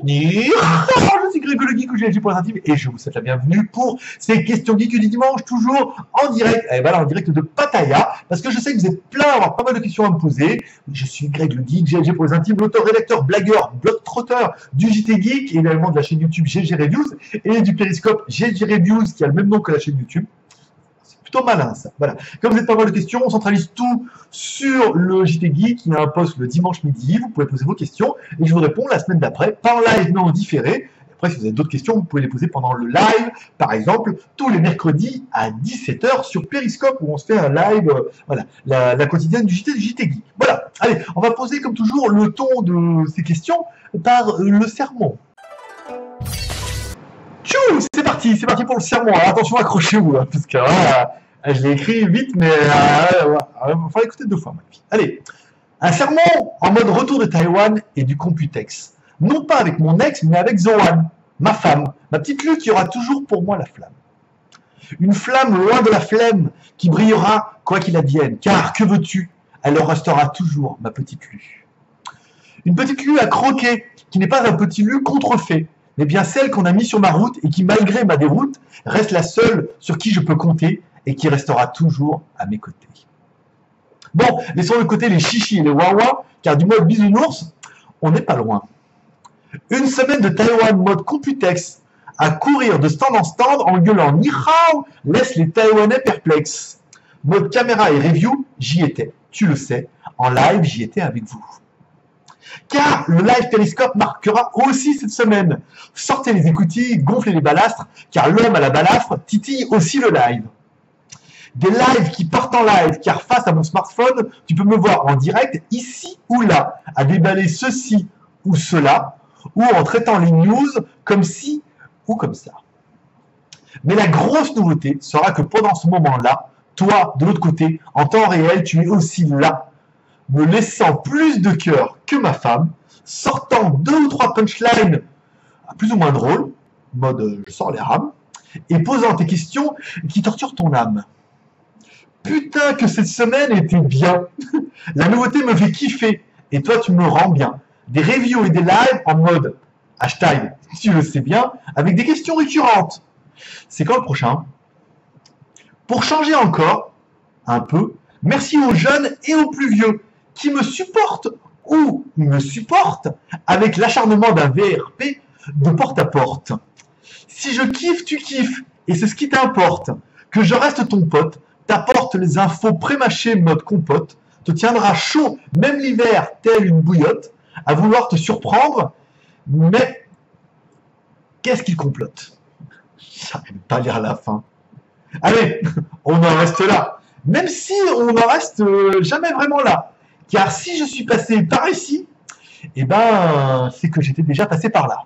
Je suis Grégory le Geek ou GLG pour les intimes et je vous souhaite la bienvenue pour ces questions geek du dimanche, toujours en direct, et voilà, en direct de Pattaya, parce que je sais que vous êtes plein à avoir pas mal de questions à me poser. Je suis Greg le Geek, GLG pour les intimes, l'auteur, rédacteur, blagueur, blog-trotteur du JT Geek, et également de la chaîne YouTube GLG Reviews et du périscope GLG Reviews qui a le même nom que la chaîne YouTube. Plutôt malin ça, voilà. Comme vous êtes pas mal de questions, on centralise tout sur le JT Geek, il y a un post le dimanche midi, vous pouvez poser vos questions et je vous réponds la semaine d'après, pas en live mais en différé. Après si vous avez d'autres questions, vous pouvez les poser pendant le live, par exemple tous les mercredis à 17 h sur Periscope où on se fait un live, voilà, la quotidienne du JT Geek. Voilà, allez, on va poser comme toujours le ton de ces questions par le sermon. Tchou, c'est parti pour le sermon. Alors, attention, accrochez-vous, hein, parce que je l'ai écrit vite, mais il va falloir écouter 2 fois. Allez, un sermon en mode retour de Taïwan et du Computex. Non pas avec mon ex, mais avec Zoan, ma femme, ma petite Lu qui aura toujours pour moi la flamme. Une flamme loin de la flemme qui brillera quoi qu'il advienne, car que veux-tu, elle restera toujours ma petite Lu. Une petite Lu à croquer, qui n'est pas un petit Lu contrefait, mais bien celle qu'on a mis sur ma route et qui, malgré ma déroute, reste la seule sur qui je peux compter et qui restera toujours à mes côtés. Bon, laissons de côté les chichis et les wawa, car du mode bisounours, on n'est pas loin. Une semaine de Taïwan mode Computex, à courir de stand en stand en gueulant Ni hao, laisse les Taïwanais perplexes. Mode caméra et review, j'y étais, tu le sais, en live j'y étais avec vous. Car le live Periscope marquera aussi cette semaine. Sortez les écoutilles, gonflez les balastres, car l'homme à la balafre titille aussi le live. Des lives qui partent en live, car face à mon smartphone, tu peux me voir en direct, ici ou là, à déballer ceci ou cela, ou en traitant les news comme ci ou comme ça. Mais la grosse nouveauté sera que pendant ce moment-là, toi, de l'autre côté, en temps réel, tu es aussi là, me laissant plus de cœur que ma femme, sortant 2 ou 3 punchlines plus ou moins drôles, mode je sors les rames, et posant tes questions qui torturent ton âme. Putain que cette semaine était bien. La nouveauté me fait kiffer, et toi tu me rends bien. Des reviews et des lives en mode hashtag, tu le sais bien, avec des questions récurrentes. C'est quand le prochain? Pour changer encore, un peu, merci aux jeunes et aux plus vieux, qui me supportent ou me supportent avec l'acharnement d'un VRP de porte à porte. Si je kiffe, tu kiffes, et c'est ce qui t'importe. Que je reste ton pote, t'apporte les infos pré-mâchées mode compote, te tiendra chaud, même l'hiver, tel une bouillotte, à vouloir te surprendre, mais qu'est-ce qu'il complote? J'arrive pas à lire la fin. Allez, on en reste là. Même si on n'en reste jamais vraiment là. Car si je suis passé par ici, eh ben, c'est que j'étais déjà passé par là.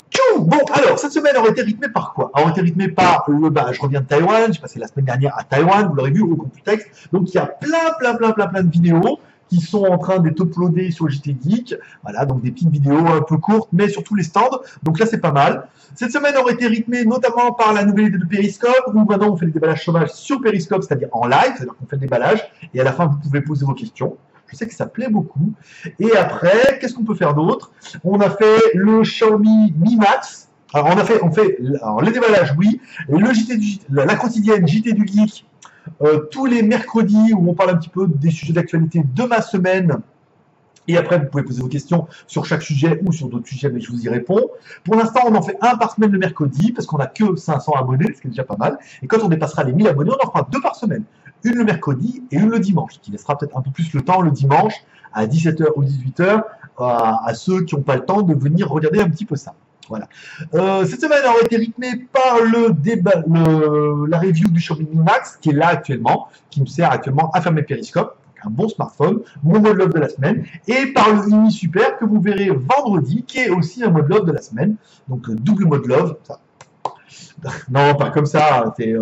Tchou! Bon, alors, cette semaine aurait été rythmée par quoi? Aurait été rythmée par je reviens de Taïwan, j'ai passé la semaine dernière à Taïwan, vous l'aurez vu au Computex. Donc, il y a plein de vidéos qui sont en train d'être uploadées sur le JT Geek. Voilà, donc des petites vidéos un peu courtes, mais sur tous les stands. Donc là, c'est pas mal. Cette semaine aurait été rythmée notamment par la nouvelle idée de Periscope, où maintenant on fait des déballages sauvages sur Periscope, c'est-à-dire en live, c'est-à-dire qu'on fait le déballage, et à la fin, vous pouvez poser vos questions. Je sais que ça plaît beaucoup. Et après, qu'est-ce qu'on peut faire d'autre? On a fait le Xiaomi Mi Max. Alors, on fait les déballages, oui. La quotidienne JT du Geek, tous les mercredis où on parle un petit peu des sujets d'actualité de ma semaine. Et après, vous pouvez poser vos questions sur chaque sujet ou sur d'autres sujets, mais je vous y réponds. Pour l'instant, on en fait un par semaine le mercredi, parce qu'on n'a que 500 abonnés, ce qui est déjà pas mal. Et quand on dépassera les 1000 abonnés, on en fera 2 par semaine. Une le mercredi et une le dimanche, qui laissera peut-être un peu plus le temps le dimanche, à 17 h ou 18 h, à ceux qui n'ont pas le temps de venir regarder un petit peu ça. Voilà. Cette semaine aurait été rythmée par la review du Xiaomi Mi Max, qui est là actuellement, qui me sert actuellement à faire mes périscopes. Un bon smartphone, mon mode love de la semaine, et par le Uni Super que vous verrez vendredi, qui est aussi un mode love de la semaine, donc double mode love. Ça. Non, pas comme ça. C'est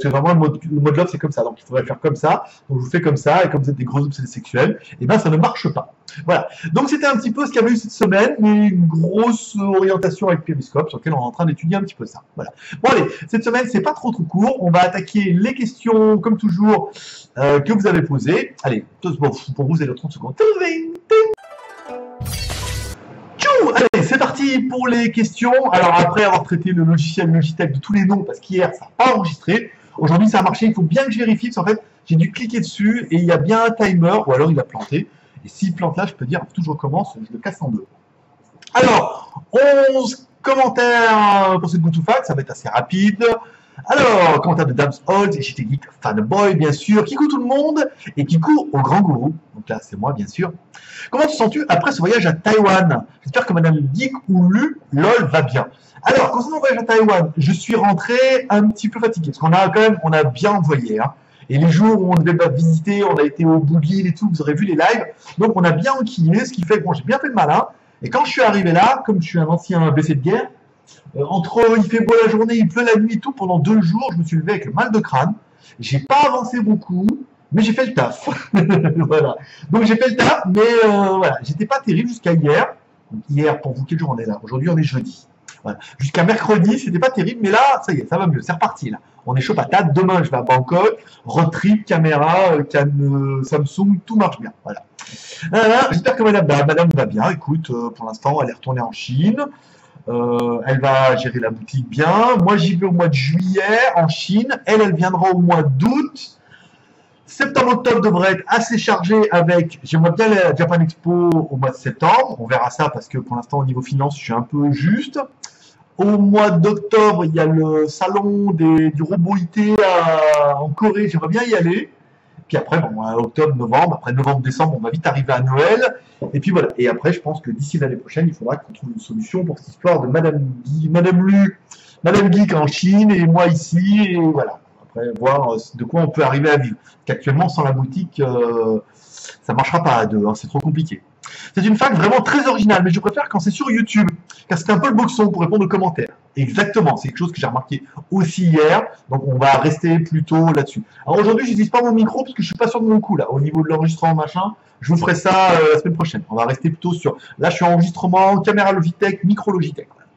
vraiment le mode love, c'est comme ça. Donc il faudrait faire comme ça. Donc je vous fais comme ça, et comme vous êtes des gros obsédés sexuels, et ben ça ne marche pas. Voilà. Donc c'était un petit peu ce qu'il y avait eu cette semaine, mais une grosse orientation avec Periscope sur laquelle on est en train d'étudier un petit peu ça. Voilà. Bon allez, cette semaine c'est pas trop court. On va attaquer les questions comme toujours que vous avez posées. Allez, bon, pour vous, vous avez 30 secondes. Allez, c'est parti pour les questions. Alors après avoir traité le logiciel Logitech de tous les noms, parce qu'hier ça n'a pas enregistré, aujourd'hui ça a marché, il faut bien que je vérifie, parce qu'en fait j'ai dû cliquer dessus et il y a bien un timer, ou alors il a planté. Et s'il plante là, je peux dire, tout je recommence, je le casse en deux. Alors, 11 commentaires pour cette GoToFact, ça va être assez rapide. Alors, commentaire de Dabs Old, JT Geek Fanboy, bien sûr, Kikou tout le monde, et Kikou au grand gourou. Donc là, c'est moi, bien sûr. Comment te sens-tu après ce voyage à Taïwan? J'espère que Madame Geek ou Lu, LOL, va bien. Alors, concernant le voyage à Taïwan, je suis rentré un petit peu fatigué, parce qu'on a quand même, on a bien envoyé, hein. Et les jours où on devait visiter, on a été au bout de l'île et tout, vous aurez vu les lives. Donc, on a bien enquillé, ce qui fait que bon, j'ai bien fait le malin. Et quand je suis arrivé là, comme je suis un ancien blessé de guerre, entre il fait beau la journée, il pleut la nuit et tout, pendant 2 jours, je me suis levé avec le mal de crâne. J'ai pas avancé beaucoup, mais j'ai fait le taf. Voilà. Donc j'ai fait le taf, mais voilà, j'étais pas terrible jusqu'à hier. Donc, hier, pour vous, quel jour on est là? Aujourd'hui, on est jeudi. Voilà. Jusqu'à mercredi, c'était pas terrible, mais là, ça y est, ça va mieux, c'est reparti là. On est chaud patate. Demain, je vais à Bangkok, road trip, caméra, Samsung, tout marche bien. Voilà. J'espère que madame va bien. Écoute, pour l'instant, elle est retournée en Chine. Elle va gérer la boutique bien. Moi, j'y vais au mois de juillet en Chine. Elle viendra au mois d'août. Septembre-octobre devrait être assez chargé avec. J'aimerais bien aller à la Japan Expo au mois de septembre. On verra ça parce que pour l'instant, au niveau finance, je suis un peu juste. Au mois d'octobre, il y a le salon du robot IT en Corée. J'aimerais bien y aller. Puis après, bon, octobre, novembre, après novembre, décembre, on va vite arriver à Noël. Et puis voilà. Et après, je pense que d'ici l'année prochaine, il faudra qu'on trouve une solution pour cette histoire de Madame Geek en Chine et moi ici. Et voilà. Après, voir de quoi on peut arriver à vivre. Parce qu'actuellement, sans la boutique, ça ne marchera pas à deux. Hein, c'est trop compliqué. C'est une fac vraiment très originale, mais je préfère quand c'est sur YouTube, car c'est un peu le boxon pour répondre aux commentaires. Exactement, c'est quelque chose que j'ai remarqué aussi hier, donc on va rester plutôt là-dessus. Alors aujourd'hui, je n'utilise pas mon micro parce que je suis pas sûr de mon coup là, au niveau de l'enregistrement machin. Je vous ferai ça la semaine prochaine. On va rester plutôt sur. Là, je suis en enregistrement, caméra Logitech, micro Logitech. Voilà.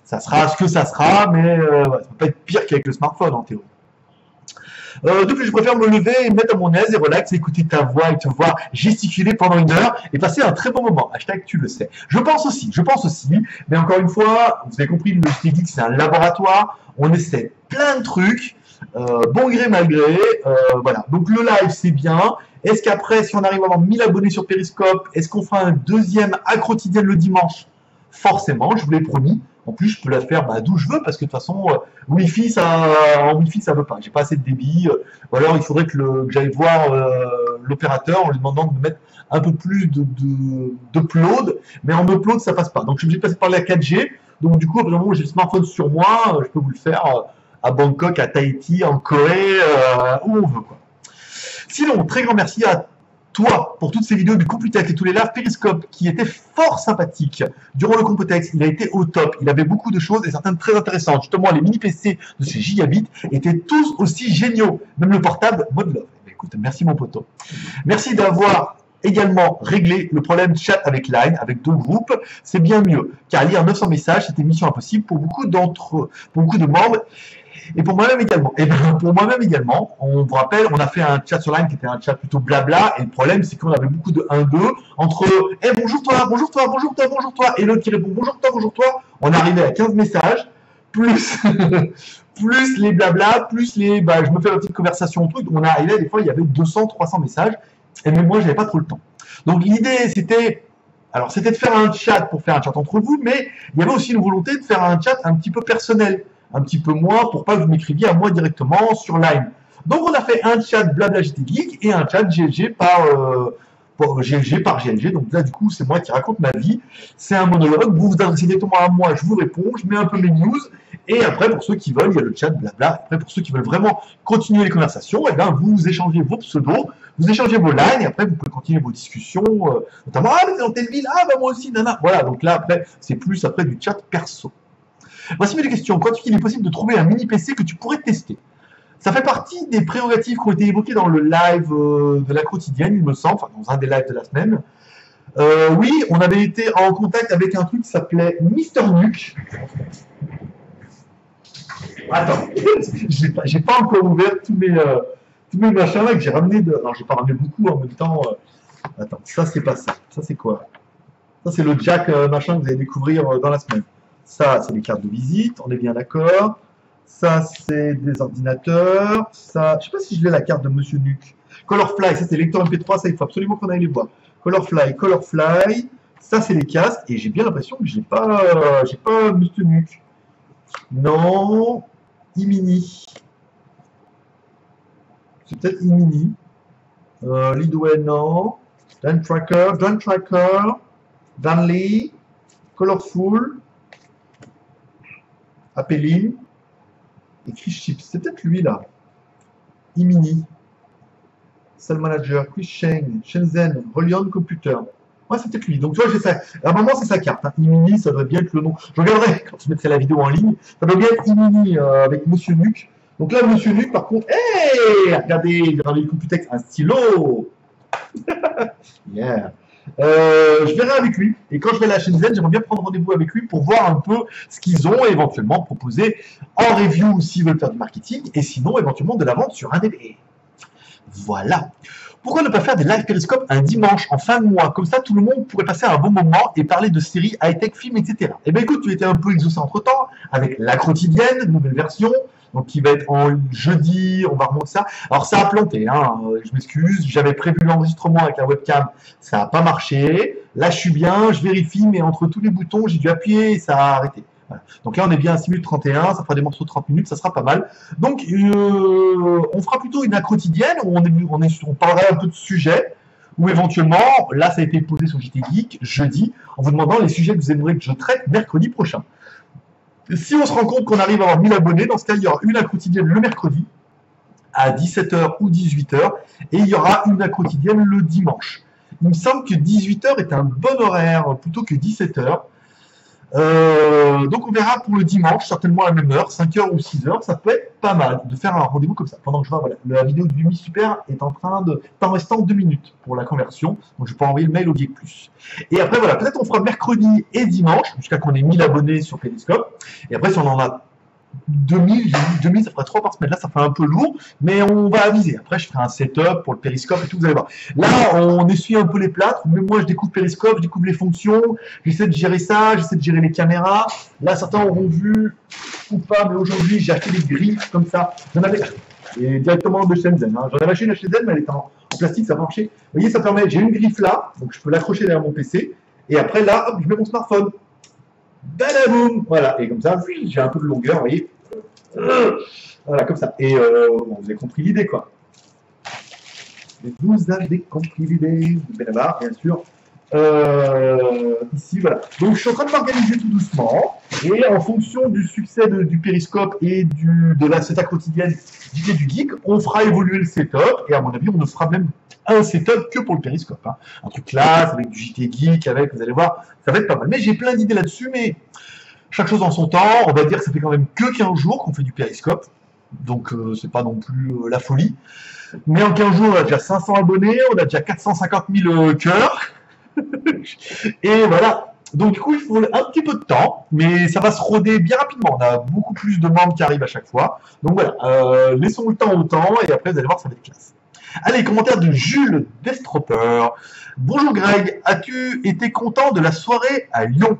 Ça sera ce que ça sera, mais ça peut pas être pire qu'avec le smartphone en théorie. Donc je préfère me lever et me mettre à mon aise et relax, écouter ta voix et te voir gesticuler pendant 1 heure et passer un très bon moment. Hashtag tu le sais. Je pense aussi. Mais encore une fois, vous avez compris, le Logitech Geek, c'est un laboratoire. On essaie plein de trucs, bon gré mal gré. Voilà. Donc le live, c'est bien. Est-ce qu'après, si on arrive à avoir 1000 abonnés sur Periscope, est-ce qu'on fera un deuxième quotidien le dimanche? Forcément, je vous l'ai promis. En plus, je peux la faire d'où je veux parce que de toute façon, en Wi-Fi, ça veut pas. J'ai pas assez de débit. Ou alors, il faudrait que j'aille voir l'opérateur en lui demandant de me mettre un peu plus d'upload. Mais en upload, ça passe pas. Donc, je suis obligé de passer par la 4G. Donc, du coup, vraiment, j'ai le smartphone sur moi. Je peux vous le faire à Bangkok, à Tahiti, en Corée, où on veut, quoi. Sinon, très grand merci à toi pour toutes ces vidéos du Computex et tous les lives Periscope qui étaient fort sympathiques. Durant le Computex, il a été au top. Il avait beaucoup de choses et certaines très intéressantes. Justement, les mini PC de chez Gigabit étaient tous aussi géniaux. Même le portable mode love. Écoute, merci mon poteau. Merci d'avoir également réglé le problème de chat avec Line, avec 2 groupes. C'est bien mieux, car lire 900 messages, c'était mission impossible pour beaucoup de membres. Et pour moi-même également. Et pour moi-même également, on vous rappelle, on a fait un chat sur Line qui était un chat plutôt blabla. Et le problème, c'est qu'on avait beaucoup de 1-2 entre bonjour toi, bonjour toi, bonjour toi, bonjour toi. Et l'autre qui répond bonjour toi, bonjour toi. On arrivait à 15 messages, plus, plus les blabla, plus les je me fais une petite conversation, truc. On arrivait, des fois, il y avait 200, 300 messages. Et même moi, j'avais pas trop le temps. Donc l'idée, c'était de faire un chat pour faire un chat entre vous, mais il y avait aussi une volonté de faire un chat un petit peu personnel. Un petit peu moins pour pas que vous m'écriviez à moi directement sur Line. Donc on a fait un chat blabla JT Geek et un chat GLG par GLG. Donc là du coup c'est moi qui raconte ma vie. C'est un monologue. Vous vous adressez directement à moi, je vous réponds, je mets un peu mes news et après pour ceux qui veulent il y a le chat blabla. Après pour ceux qui veulent vraiment continuer les conversations, vous échangez vos pseudos, vous échangez vos lines et après vous pouvez continuer vos discussions, notamment mais c'est dans telle ville, moi aussi nana. Voilà donc là après c'est plus du chat perso. Voici mes deux questions. Crois-tu qu'il est possible de trouver un mini PC que tu pourrais tester? Ça fait partie des prérogatives qui ont été évoquées dans le live de la quotidienne, il me semble, enfin dans un des lives de la semaine. Oui, on avait été en contact avec un truc qui s'appelait Mister Nuke. Attends, j'ai pas encore ouvert tous mes machins là que j'ai ramené de. Alors j'ai pas ramené beaucoup en même temps. Attends, ça c'est pas ça. Ça c'est quoi? Ça c'est le jack machin que vous allez découvrir dans la semaine. Ça c'est les cartes de visite, on est bien d'accord. Ça c'est des ordinateurs. Ça, je sais pas si je l'ai la carte de Monsieur Nuke. Colorfly, ça c'est lecteur MP3, ça il faut absolument qu'on aille les voir. Colorfly. Ça c'est les casques et j'ai bien l'impression que j'ai pas Monsieur Nuke. Non, Imini. C'est peut-être Imini. Lidway, non. Dan Tracker, Danley, Colorful, Appeline et Chris Chips. C'est peut-être lui là. Imini. Cell Manager, Chris Sheng, Shenzhen, Relion Computer. Ouais, c'est peut-être lui. Donc, tu vois, j'ai ça. À un moment, c'est sa carte. Hein. Imini, ça doit bien être le nom. Je regarderai quand je mettrai la vidéo en ligne. Ça doit bien être Imini avec Monsieur Nuke. Donc là, Monsieur Nuke, par contre, hey, regardez, dans les Computex, un stylo. Yeah. Je verrai avec lui. Et quand je vais à la Shenzhen, j'aimerais bien prendre rendez-vous avec lui pour voir un peu ce qu'ils ont et éventuellement proposer en review s'ils veulent faire du marketing et sinon, éventuellement, de la vente sur un DB. Voilà. Pourquoi ne pas faire des live périscopes un dimanche en fin de mois? Comme ça, tout le monde pourrait passer un bon moment et parler de séries, high-tech, films, etc. Eh bien, écoute, tu étais un peu exaucé entre-temps avec La Quotidienne, nouvelle version, donc qui va être en jeudi, on va remonter ça. Alors, ça a planté, hein, je m'excuse, j'avais prévu l'enregistrement avec la webcam, ça n'a pas marché. Là, je suis bien, je vérifie, mais entre tous les boutons, j'ai dû appuyer et ça a arrêté. Voilà. Donc là, on est bien à 6 minutes 31, ça fera des morceaux de 30 minutes, ça sera pas mal. Donc, on fera plutôt une quotidienne où on parlera un peu de sujets, ou éventuellement, là, ça a été posé sur JT Geek, jeudi, en vous demandant les sujets que vous aimeriez que je traite mercredi prochain. Si on se rend compte qu'on arrive à avoir 1000 abonnés, dans ce cas, il y aura une quotidienne le mercredi, à 17h ou 18h, et il y aura une quotidienne le dimanche. Il me semble que 18h est un bon horaire, plutôt que 17h. Donc on verra pour le dimanche, certainement à la même heure, 5h ou 6h, ça peut être pas mal de faire un rendez-vous comme ça. Pendant que je vois, voilà, la vidéo du Mi Super est en train de... Il restant 2 minutes pour la conversion, donc je peux envoyer le mail au Geek Plus. Et après voilà, peut-être on fera mercredi et dimanche, jusqu'à qu'on ait 1000 abonnés sur Periscope. Et après si on en a 2000, j'ai dit 2000, ça fera 3 par semaine. Là, ça fait un peu lourd, mais on va aviser. Après, je ferai un setup pour le périscope et tout, vous allez voir. Là, on essuie un peu les plâtres, mais moi, je découvre périscope, je découvre les fonctions, j'essaie de gérer ça, j'essaie de gérer les caméras. Là, certains auront vu ou pas, mais aujourd'hui, j'ai acheté des griffes comme ça. J'en avais et directement de Shenzhen. Hein. J'en avais acheté une Shenzhen, mais elle était en plastique, ça marchait. Vous voyez, ça permet, j'ai une griffe là, donc je peux l'accrocher derrière mon PC. Et après, là, hop, je mets mon smartphone. Badaboum! Voilà, et comme ça, j'ai un peu de longueur, vous voyez. Voilà, comme ça. Et bon, vous avez compris l'idée, quoi. Vous avez compris l'idée. Benabar, bien sûr. Ici, voilà. Donc, je suis en train de m'organiser tout doucement. Et en fonction du succès du périscope et de la setup quotidienne du geek, on fera évoluer le setup. Et à mon avis, on ne fera même un setup que pour le périscope. Hein. Un truc classe, avec du JT Geek, avec, vous allez voir, ça va être pas mal. Mais j'ai plein d'idées là-dessus, mais chaque chose en son temps. On va dire que ça fait quand même que 15 jours qu'on fait du périscope. Donc, c'est pas non plus la folie. Mais en 15 jours, on a déjà 500 abonnés, on a déjà 450 000 cœurs. Et voilà. Donc, du coup, il faut un petit peu de temps, mais ça va se roder bien rapidement. On a beaucoup plus de membres qui arrivent à chaque fois. Donc, voilà. Laissons le temps au temps, et après, vous allez voir, ça va être classe. Allez, commentaire de Jules Destropper. Bonjour Greg, as-tu été content de la soirée à Lyon?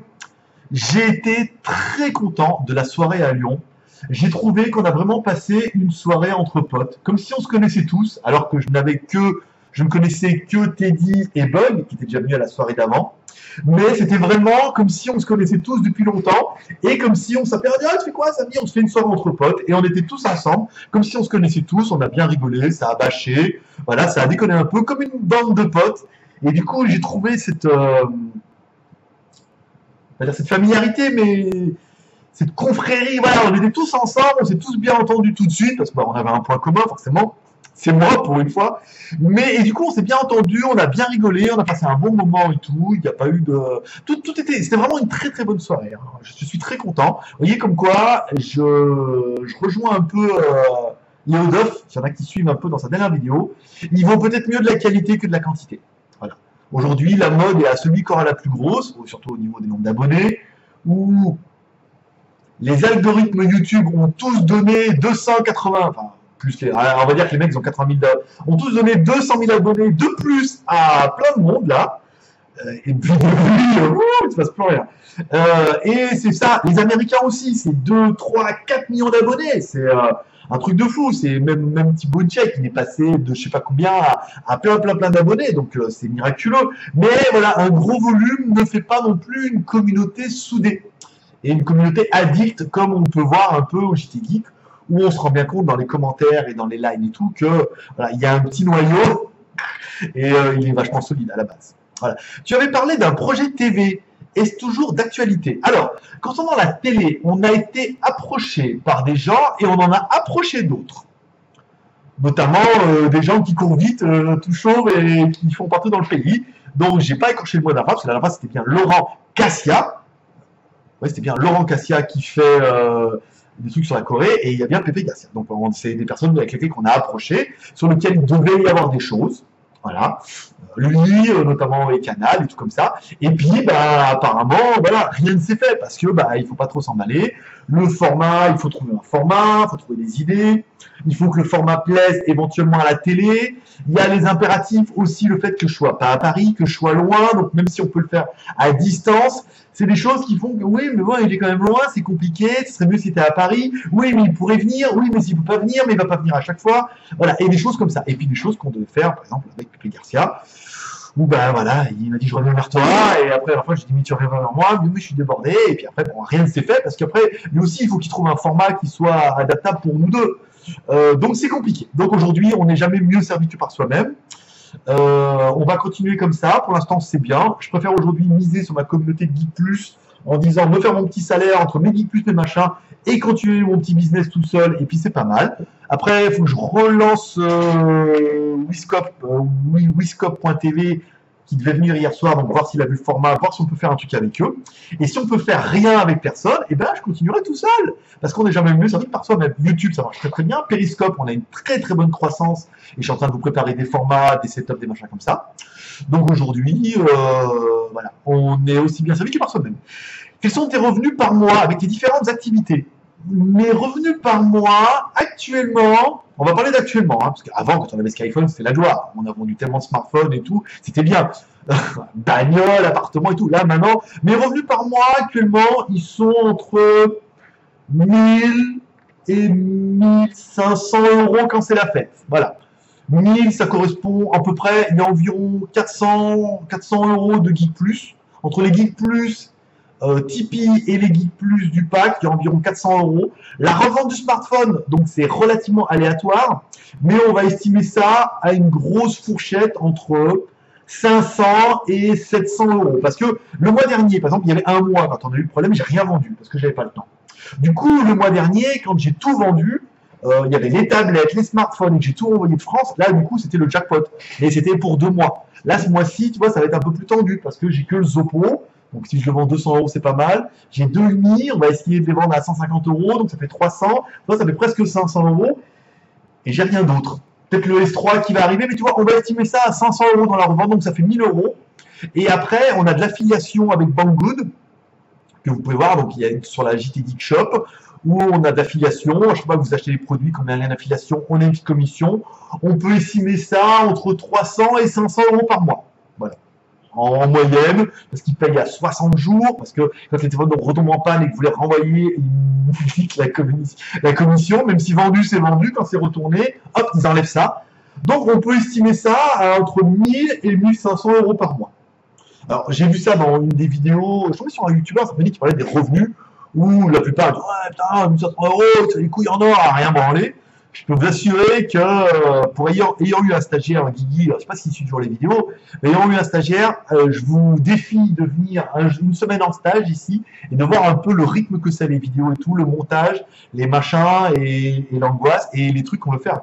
J'ai été très content de la soirée à Lyon. J'ai trouvé qu'on a vraiment passé une soirée entre potes, comme si on se connaissait tous, alors que je ne connaissais que Teddy et Bug, qui étaient déjà venus à la soirée d'avant. Mais c'était vraiment comme si on se connaissait tous depuis longtemps, et comme si on s'appelait, ah, tu fais quoi, Samy? On se fait une soirée entre potes, et on était tous ensemble, comme si on se connaissait tous, on a bien rigolé, ça a bâché, voilà, ça a déconné un peu, comme une bande de potes. Et du coup, j'ai trouvé cette familiarité, mais cette confrérie, voilà, on était tous ensemble, on s'est tous bien entendus tout de suite, parce qu'on avait un point commun, forcément, c'est moi pour une fois. Mais et du coup, on s'est bien entendu, on a bien rigolé, on a passé un bon moment et tout. Il n'y a pas eu de tout était, c'était vraiment une très très bonne soirée. Hein. Je suis très content. Vous voyez comme quoi, je rejoins un peu Léo Duff. Il y en a qui suivent un peu dans sa dernière vidéo. Il vaut peut-être mieux de la qualité que de la quantité. Voilà. Aujourd'hui, la mode est à celui qui aura la plus grosse, surtout au niveau des nombres d'abonnés, où les algorithmes YouTube ont tous donné 280, enfin, plus les, on va dire que les mecs ont 80 000, ont tous donné 200 000 abonnés de plus à plein de monde, là. Et puis, il ne se passe plus rien. Et c'est ça, les Américains aussi, c'est 2, 3, 4 millions d'abonnés. C'est un truc de fou. C'est même Thibaut Tchèque, il est passé de je sais pas combien à plein d'abonnés. Donc, c'est miraculeux. Mais voilà, un gros volume ne fait pas non plus une communauté soudée. Et une communauté addict, comme on peut voir un peu au JT Geek, où on se rend bien compte dans les commentaires et dans les lines et tout, que voilà, il y a un petit noyau et il est vachement solide à la base. Voilà. Tu avais parlé d'un projet TV. Est-ce toujours d'actualité? Alors, concernant la télé, on a été approché par des gens et on en a approché d'autres. Notamment des gens qui courent vite, tout chauves et qui font partout dans le pays. Donc, j'ai pas écorché le mot d'avant, parce que la dernière fois, c'était bien Laurent Cassia. Ouais, c'était bien Laurent Cassia qui fait des trucs sur la Corée, et il y a bien Pépé Garcia. Donc, c'est des personnes avec lesquelles on a approché, sur lesquelles il devait y avoir des choses. Voilà. Lui, notamment les canals et tout comme ça. Et puis, bah, apparemment, voilà, rien ne s'est fait parce que, bah, il faut pas trop s'emballer. Le format, il faut trouver un format, il faut trouver des idées. Il faut que le format plaise éventuellement à la télé. Il y a les impératifs aussi, le fait que je sois pas à Paris, que je sois loin. Donc, même si on peut le faire à distance, c'est des choses qui font que, oui, mais bon, il est quand même loin, c'est compliqué. Ce serait mieux si c'était à Paris. Oui, mais il pourrait venir. Oui, mais s'il peut pas venir, mais il va pas venir à chaque fois. Voilà. Et des choses comme ça. Et puis, des choses qu'on devait faire, par exemple, avec Pépé Garcia. Où ben voilà, il m'a dit je reviens vers toi, et après la fois j'ai dit mais tu reviens vers moi, mais je suis débordé, et puis après bon, rien ne s'est fait, parce qu'après lui aussi il faut qu'il trouve un format qui soit adaptable pour nous deux. Donc c'est compliqué. Donc aujourd'hui on n'est jamais mieux servi que par soi-même. On va continuer comme ça, pour l'instant c'est bien. Je préfère aujourd'hui miser sur ma communauté de Geek Plus en disant me faire mon petit salaire entre mes Geek Plus, mes machins, et continuer mon petit business tout seul, et puis c'est pas mal. Après, il faut que je relance Wiscop.tv qui devait venir hier soir, donc voir s'il a vu le format, voir si on peut faire un truc avec eux. Et si on peut faire rien avec personne, eh ben je continuerai tout seul, parce qu'on n'est jamais mieux servi par soi-même. YouTube, ça marche très très bien. Periscope, on a une très très bonne croissance, et je suis en train de vous préparer des formats, des setups, des machins comme ça. Donc aujourd'hui, voilà, on est aussi bien servi que par soi-même. Quels sont tes revenus par mois avec tes différentes activités? Mes revenus par mois, actuellement, on va parler d'actuellement, hein, parce qu'avant, quand on avait Skyphone, c'était la joie. On a vendu tellement de smartphones et tout, c'était bien. Bagnole, appartement et tout. Là, maintenant, mes revenus par mois, actuellement, ils sont entre 1000 et 1500 euros quand c'est la fête. Voilà. 1000, ça correspond à peu près, il y a environ 400 euros de Geek Plus. Entre les Geek Plus, Tipeee et les Geek Plus du pack, il y a environ 400 euros. La revente du smartphone, donc c'est relativement aléatoire, mais on va estimer ça à une grosse fourchette entre 500 et 700 euros. Parce que le mois dernier, par exemple, il y avait un mois, quand on a eu le problème, j'ai rien vendu parce que j'avais pas le temps. Du coup, le mois dernier, quand j'ai tout vendu, il y avait les tablettes, les smartphones, et que j'ai tout envoyé de France, là, du coup, c'était le jackpot. Et c'était pour 2 mois. Là, ce mois-ci, tu vois, ça va être un peu plus tendu parce que j'ai que le Zopo. Donc, si je le vends 200 euros, c'est pas mal. J'ai 2 Umi, on va essayer de les vendre à 150 euros, donc ça fait 300. Ça fait presque 500 euros. Et j'ai rien d'autre. Peut-être le S3 qui va arriver, mais tu vois, on va estimer ça à 500 euros dans la revente, donc ça fait 1000 euros. Et après, on a de l'affiliation avec Banggood, que vous pouvez voir, donc il y a sur la JT Geek Shop, où on a de l'affiliation. Je sais pas, vous achetez les produits, quand on a rien d'affiliation, on a une petite commission. On peut estimer ça entre 300 et 500 euros par mois. Voilà. En moyenne, parce qu'ils payent à 60 jours, parce que quand les téléphones retombent en panne et que vous les renvoyez, ils piquent la commission, même si vendu c'est vendu, quand c'est retourné, hop, ils enlèvent ça. Donc on peut estimer ça à entre 1000 et 1500 euros par mois. Alors j'ai vu ça dans une des vidéos, je tombais sur un youtubeur, ça m'a dit qu'il parlait des revenus, où la plupart disent ouais putain, 1500 euros, c'est les couilles en or, à rien branler. Je peux vous assurer que, pour ayant eu un stagiaire, Guigui, je ne sais pas s'il suit toujours les vidéos, mais ayant eu un stagiaire, je vous défie de venir une semaine en stage ici et de voir un peu le rythme que c'est les vidéos et tout, le montage, les machins et l'angoisse et les trucs qu'on veut faire.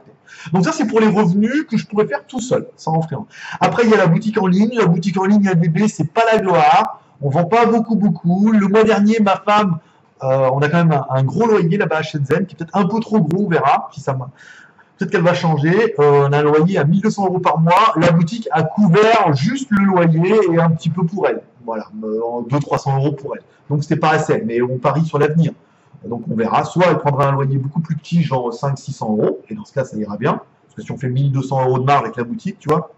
Donc ça, c'est pour les revenus que je pourrais faire tout seul, sans freelance. Après, il y a la boutique en ligne. La boutique en ligne ADB, c'est pas la gloire. On vend pas beaucoup. Le mois dernier, ma femme, on a quand même un gros loyer là-bas à Shenzhen, qui est peut-être un peu trop gros, on verra. Si ça peut-être qu'elle va changer. On a un loyer à 1 200 € par mois. La boutique a couvert juste le loyer et un petit peu pour elle. Voilà, 200-300 € pour elle. Donc c'était pas assez, mais on parie sur l'avenir. Donc on verra. Soit elle prendra un loyer beaucoup plus petit, genre 500-600 €, et dans ce cas ça ira bien. Parce que si on fait 1 200 € de marge avec la boutique, tu vois,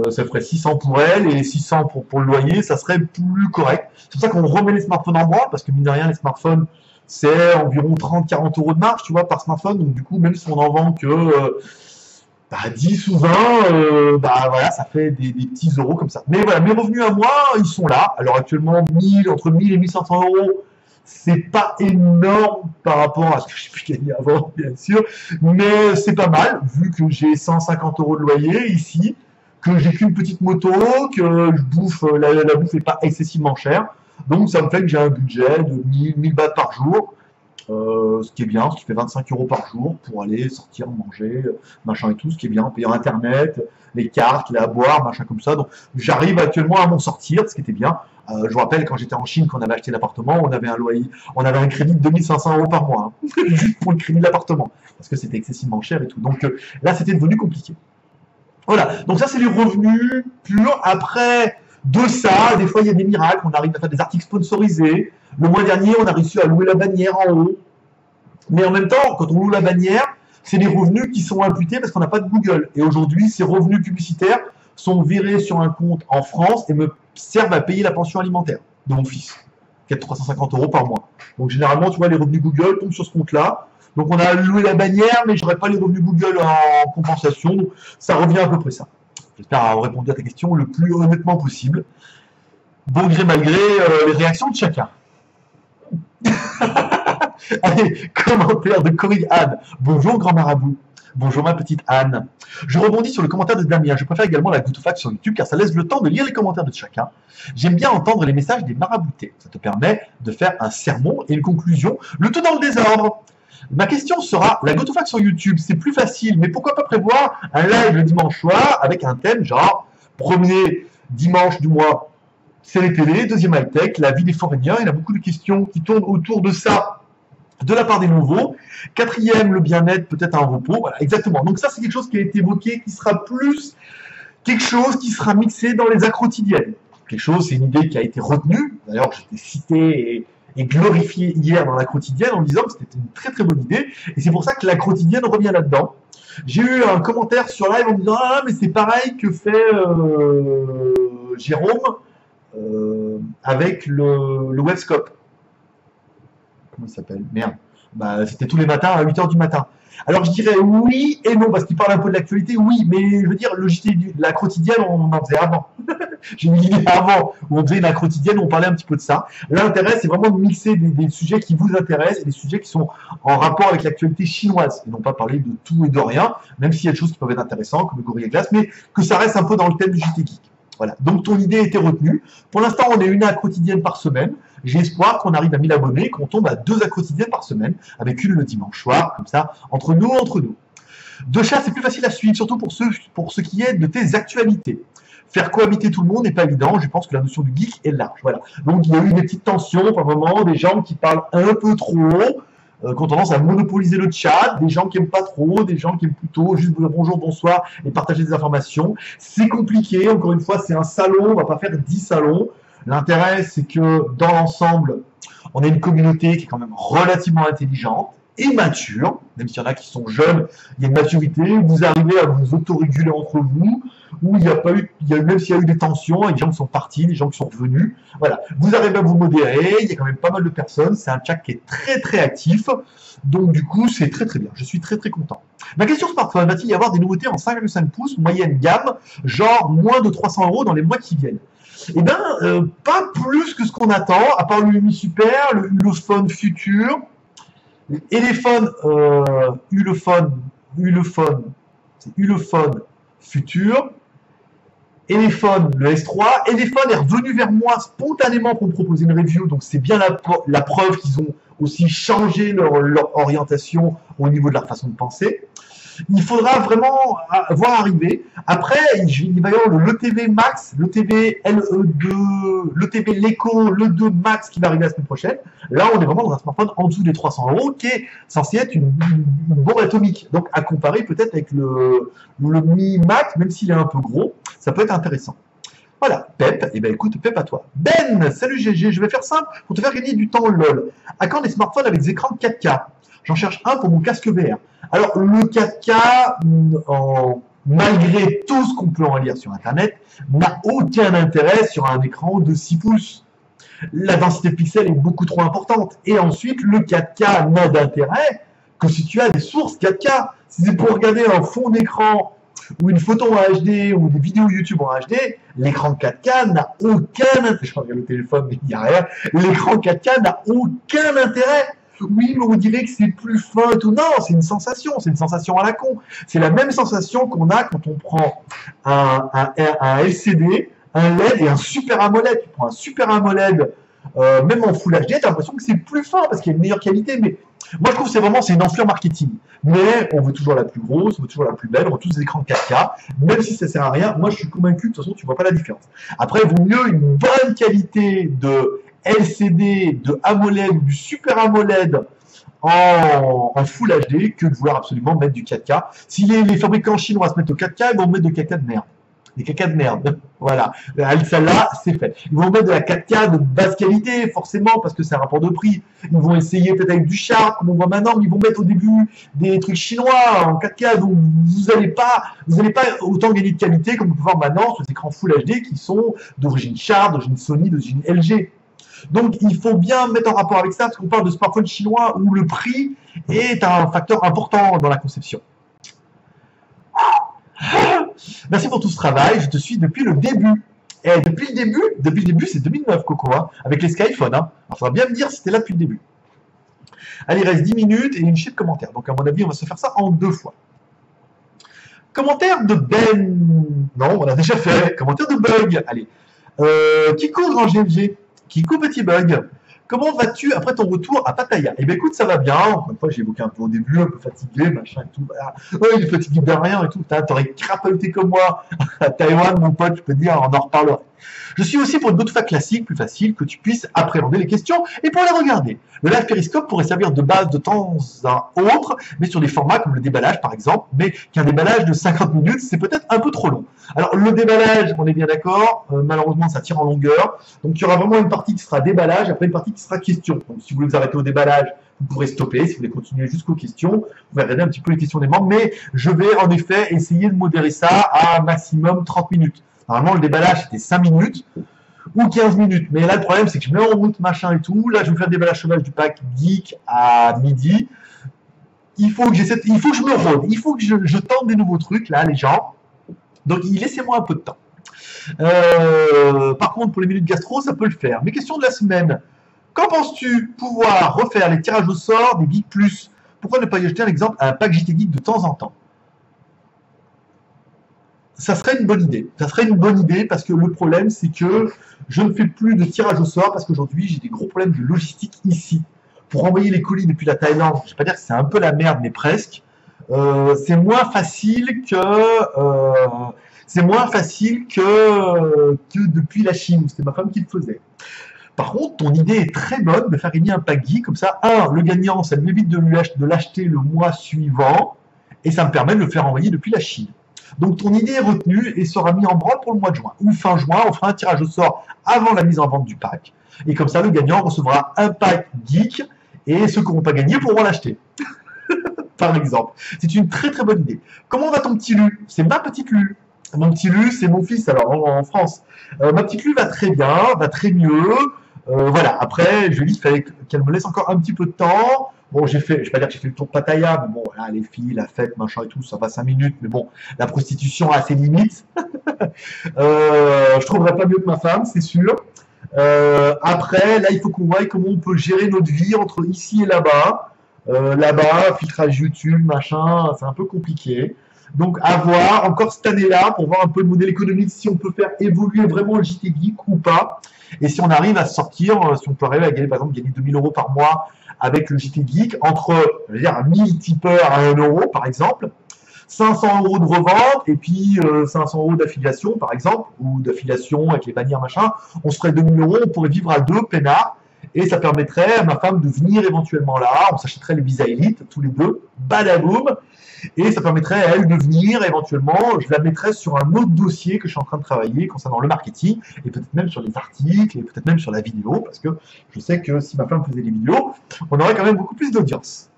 ça ferait 600 pour elle et 600 pour le loyer, ça serait plus correct. C'est pour ça qu'on remet les smartphones en branle, parce que mine de rien, les smartphones, c'est environ 30-40 € de marge, tu vois, par smartphone. Donc du coup, même si on en vend que 10 ou 20, voilà, ça fait des petits euros comme ça. Mais voilà, mes revenus à moi, ils sont là. Alors actuellement, entre 1000 et 1500 €, c'est pas énorme par rapport à ce que j'ai pu gagner avant, bien sûr, mais c'est pas mal, vu que j'ai 150 € de loyer ici, que j'ai qu'une petite moto, que je bouffe, la bouffe n'est pas excessivement chère. Donc ça me fait que j'ai un budget de 1000 bahts par jour, ce qui est bien, ce qui fait 25 € par jour pour aller sortir, manger, machin et tout, ce qui est bien, en payant internet, les cartes, les à boire, machin comme ça. Donc j'arrive actuellement à m'en sortir, ce qui était bien. Je vous rappelle, quand j'étais en Chine, quand on avait acheté l'appartement, on avait un loyer, on avait un crédit de 2500 € par mois, hein, juste pour le crédit de l'appartement, parce que c'était excessivement cher et tout. Donc là, c'était devenu compliqué. Voilà, donc ça, c'est les revenus purs. Après, de ça, des fois, il y a des miracles, on arrive à faire des articles sponsorisés. Le mois dernier, on a réussi à louer la bannière en haut. Mais en même temps, quand on loue la bannière, c'est des revenus qui sont imputés parce qu'on n'a pas de Google. Et aujourd'hui, ces revenus publicitaires sont virés sur un compte en France et me servent à payer la pension alimentaire de mon fils, qui est de 350 € par mois. Donc généralement, tu vois, les revenus Google tombent sur ce compte-là. Donc on a loué la bannière, mais je n'aurai pas les revenus Google en compensation. Donc ça revient à peu près ça. J'espère avoir répondu à ta question le plus honnêtement possible. Bon gré malgré les réactions de chacun. Allez, commentaire de Corinne Anne. Bonjour grand marabout. Bonjour ma petite Anne. Je rebondis sur le commentaire de Damien. Je préfère également la GoToFact sur YouTube car ça laisse le temps de lire les commentaires de chacun. J'aime bien entendre les messages des maraboutés. Ça te permet de faire un sermon et une conclusion, le tout dans le désordre. Ma question sera, la GoToFact sur YouTube, c'est plus facile, mais pourquoi pas prévoir un live le dimanche soir avec un thème genre, premier dimanche du mois, c'est les télés, deuxième high-tech, la vie des forainiens. Il y a beaucoup de questions qui tournent autour de ça de la part des nouveaux. Quatrième, le bien-être, peut-être un repos. Voilà, exactement. Donc ça, c'est quelque chose qui a été évoqué, qui sera plus quelque chose qui sera mixé dans les accros quotidiennes. Quelque chose, c'est une idée qui a été retenue. D'ailleurs, j'étais cité et glorifié hier dans la quotidienne en disant que c'était une très très bonne idée. Et c'est pour ça que la quotidienne revient là-dedans. J'ai eu un commentaire sur live en me disant « Ah, mais c'est pareil que fait Jérôme avec le Webscope. » Comment il s'appelle? Merde. Bah, c'était tous les matins à 8 h du matin. Alors je dirais oui et non, parce qu'il parle un peu de l'actualité, oui, mais je veux dire, la quotidienne, on en faisait avant. J'ai une idée avant où on faisait la quotidienne, on parlait un petit peu de ça. L'intérêt, c'est vraiment de mixer des sujets qui vous intéressent et des sujets qui sont en rapport avec l'actualité chinoise, et non pas parler de tout et de rien, même s'il y a des choses qui peuvent être intéressantes, comme le gorille à glace, mais que ça reste un peu dans le thème du JT Geek. Voilà, donc ton idée a été retenue. Pour l'instant, on est une à quotidienne par semaine. J'ai espoir qu'on arrive à 1000 abonnés, qu'on tombe à 2 à quotidiennes par semaine, avec une le dimanche soir, comme ça, entre nous. De chat, c'est plus facile à suivre, surtout pour ce qui est de tes actualités. Faire cohabiter tout le monde n'est pas évident. Je pense que la notion du geek est large. Voilà. Donc il y a eu des petites tensions par moment, des gens qui parlent un peu trop, qui ont tendance à monopoliser le chat, des gens qui aiment pas trop, des gens qui aiment plutôt juste bonjour, bonsoir et partager des informations. C'est compliqué. Encore une fois, c'est un salon. On va pas faire 10 salons. L'intérêt, c'est que dans l'ensemble, on a une communauté qui est quand même relativement intelligente et mature, même s'il y en a qui sont jeunes, il y a une maturité, vous arrivez à vous autoréguler entre vous, où il n'y a pas eu, même s'il y a eu des tensions, il y a des gens qui sont partis, des gens qui sont revenus, voilà, vous arrivez à vous modérer, il y a quand même pas mal de personnes, c'est un chat qui est très très actif, donc du coup c'est très très bien, je suis très très content. Ma question smartphone, va-t-il y avoir des nouveautés en 5,5 pouces, moyenne gamme, genre moins de 300 € dans les mois qui viennent? Eh bien, pas plus que ce qu'on attend, à part le Umi Super, le Ulefone Futur, Elephone, c'est Ulefone Futur, Elephone, le S3. Elephone est revenu vers moi spontanément pour me proposer une review, donc c'est bien la preuve qu'ils ont aussi changé leur orientation au niveau de leur façon de penser. Il faudra vraiment voir arriver. Après, il va y avoir le l'ETV Max, l'ETV LE2, l'ETV L'Eco, l'E2 Max qui va arriver la semaine prochaine. Là, on est vraiment dans un smartphone en dessous des 300 € qui est censé être une bombe atomique. Donc, à comparer peut-être avec le Mi Max, même s'il est un peu gros, ça peut être intéressant. Voilà, Pep, et ben écoute, Pep à toi. Ben, salut GG, je vais faire simple pour te faire gagner du temps LOL. À quand des smartphones avec des écrans 4K? J'en cherche un pour mon casque VR. Alors, le 4K, malgré tout ce qu'on peut en lire sur Internet, n'a aucun intérêt sur un écran de 6 pouces. La densité de pixels est beaucoup trop importante. Et ensuite, le 4K n'a d'intérêt que si tu as des sources 4K. Si c'est pour regarder un fond d'écran ou une photo en HD ou des vidéos YouTube en HD, l'écran 4K n'a aucun intérêt. Je regarde le téléphone, mais il n'y a rien. L'écran 4K n'a aucun intérêt. Oui, mais on dirait que c'est plus fin et tout. Non, c'est une sensation à la con. C'est la même sensation qu'on a quand on prend un LCD, un LED et un Super AMOLED. Tu prends un Super AMOLED, même en Full HD, tu as l'impression que c'est plus fin parce qu'il y a une meilleure qualité. Mais moi, je trouve que c'est une enflure marketing. Mais on veut toujours la plus grosse, on veut toujours la plus belle, on veut tous des écrans 4K, même si ça sert à rien. Moi, je suis convaincu, de toute façon, tu vois pas la différence. Après, il vaut mieux une bonne qualité de LCD, de AMOLED, du Super AMOLED en Full HD que de vouloir absolument mettre du 4K. Si les fabricants chinois se mettent au 4K, ils vont mettre de 4K de merde. Des 4K de merde. Voilà. Celle-là, c'est fait. Ils vont mettre de la 4K de basse qualité, forcément, parce que c'est un rapport de prix. Ils vont essayer peut-être avec du Sharp, comme on voit maintenant, mais ils vont mettre au début des trucs chinois en 4K. Donc, vous n'allez pas autant gagner de qualité comme on peut voir maintenant sur les écrans Full HD qui sont d'origine Sharp, d'origine Sony, d'origine LG. Donc, il faut bien mettre en rapport avec ça, parce qu'on parle de smartphones chinois où le prix est un facteur important dans la conception. Merci pour tout ce travail, je te suis depuis le début. Et depuis le début, c'est 2009, Coco, hein, avec les Skyphone. Hein. Il faudra bien me dire si tu es là depuis le début. Allez, il reste 10 minutes et une chier de commentaires. Donc, à mon avis, on va se faire ça en 2 fois. Commentaire de Ben. Non, on l'a déjà fait. Commentaire de Bug. Allez. Kiko, grand GLG. Kiko, petit Bug. Comment vas-tu après ton retour à Pattaya? Eh bien, écoute, ça va bien. Encore une fois, j'ai évoqué un peu au début, un peu fatigué, machin et tout. Voilà. Ouais, il est fatigué de rien et tout. T'aurais crapahuté comme moi à Taïwan, mon pote, je peux te dire, on en reparlera. Je suis aussi pour une autre fois classique, plus facile, que tu puisses appréhender les questions et pour les regarder. Le live périscope pourrait servir de base de temps à autre, mais sur des formats comme le déballage par exemple, mais qu'un déballage de 50 minutes, c'est peut-être un peu trop long. Alors le déballage, on est bien d'accord, malheureusement ça tire en longueur, donc il y aura vraiment une partie qui sera déballage, après une partie qui sera question. Donc si vous voulez vous arrêter au déballage, vous pourrez stopper, si vous voulez continuer jusqu'aux questions, vous pouvez regarder un petit peu les questions des membres, mais je vais en effet essayer de modérer ça à un maximum 30 minutes. Normalement, le déballage, c'était 5 minutes ou 15 minutes. Mais là, le problème, c'est que je mets en route, machin et tout. Là, je vais faire le déballage sauvage du pack Geek à midi. Il faut que je me rôde. Il faut que je tente des nouveaux trucs, là, les gens. Donc, laissez-moi un peu de temps. Par contre, pour les minutes gastro, ça peut le faire. Mes questions de la semaine. Qu'en penses-tu pouvoir refaire les tirages au sort des Geek Plus? Pourquoi ne pas y jeter un exemple à un pack JT Geek de temps en temps? Ça serait une bonne idée. Ça serait une bonne idée parce que le problème, c'est que je ne fais plus de tirage au sort parce qu'aujourd'hui, j'ai des gros problèmes de logistique ici. Pour envoyer les colis depuis la Thaïlande, je ne vais pas dire que c'est un peu la merde, mais presque. C'est moins facile que depuis la Chine. C'était ma femme qui le faisait. Par contre, ton idée est très bonne de faire gagner un pack geek comme ça. Le gagnant, ça m'évite de l'acheter le mois suivant et ça me permet de le faire envoyer depuis la Chine. Donc ton idée est retenue et sera mise en branle pour le mois de juin. Ou fin juin, on fera un tirage au sort avant la mise en vente du pack. Et comme ça, le gagnant recevra un pack geek et ceux qui n'auront pas gagné pourront l'acheter. Par exemple. C'est une très très bonne idée. Comment va ton petit Lu? C'est ma petite Lu. Mon petit Lu, c'est mon fils alors en France. Ma petite Lu va très bien, va très mieux. Voilà. Après, je lui dis qu'il fallait qu'elle me laisse encore un petit peu de temps. Bon, je vais pas dire que j'ai fait le tour de Pattaya, mais bon, voilà, les filles, la fête, machin et tout, ça va 5 minutes, mais bon, la prostitution a ses limites. Je trouverai pas mieux que ma femme, c'est sûr. Après, là, il faut qu'on voie comment on peut gérer notre vie entre ici et là-bas. Là-bas, filtrage YouTube, machin, c'est un peu compliqué. Donc, à voir, encore cette année-là, pour voir un peu le modèle économique, si on peut faire évoluer vraiment le JT Geek ou pas. Et si on arrive à sortir, si on peut arriver à gagner, par exemple, gagner 2000 € par mois avec le JT Geek, entre, je veux dire, 1000 tipeurs à 1 € par exemple, 500 € de revente et puis 500 € d'affiliation, par exemple, ou d'affiliation avec les bannières, machin. On se ferait 2000 €, on pourrait vivre à deux, peinards, et ça permettrait à ma femme de venir éventuellement là. On s'achèterait les visas élites, tous les deux, badaboum. Et ça permettrait à elle de venir éventuellement, je la mettrais sur un autre dossier que je suis en train de travailler concernant le marketing, et peut-être même sur les articles, et peut-être même sur la vidéo, parce que je sais que si ma femme faisait les vidéos, on aurait quand même beaucoup plus d'audience.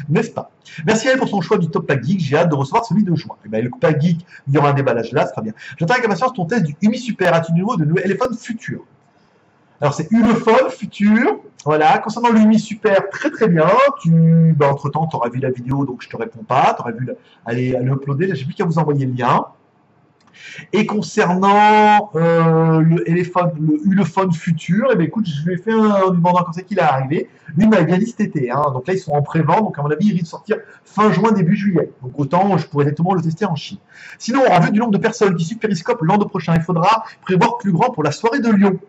N'est-ce pas? Merci à elle pour son choix du top pack geek, j'ai hâte de recevoir celui de juin. Et ben, le pack geek, il y aura un déballage là, ce sera bien. J'attends avec impatience ton test du Umi Super, as-tu de nouveau de nouveaux téléphones futurs? Alors c'est Ulefone futur, voilà, concernant le Mi Super, très très bien, entre temps tu auras vu la vidéo donc je te réponds pas, tu auras vu aller uploader, là j'ai plus qu'à vous envoyer le lien. Et concernant le Ulefone futur, eh bien, écoute, je lui ai fait un demandant quand c'est qu'il est arrivé, lui m'avait bien dit cet été, hein. Donc là ils sont en pré-vente, donc à mon avis il risque de sortir fin juin, début juillet, donc autant je pourrais directement le tester en Chine. Sinon, en vue du nombre de personnes qui suivent Periscope l'an prochain, il faudra prévoir plus grand pour la soirée de Lyon.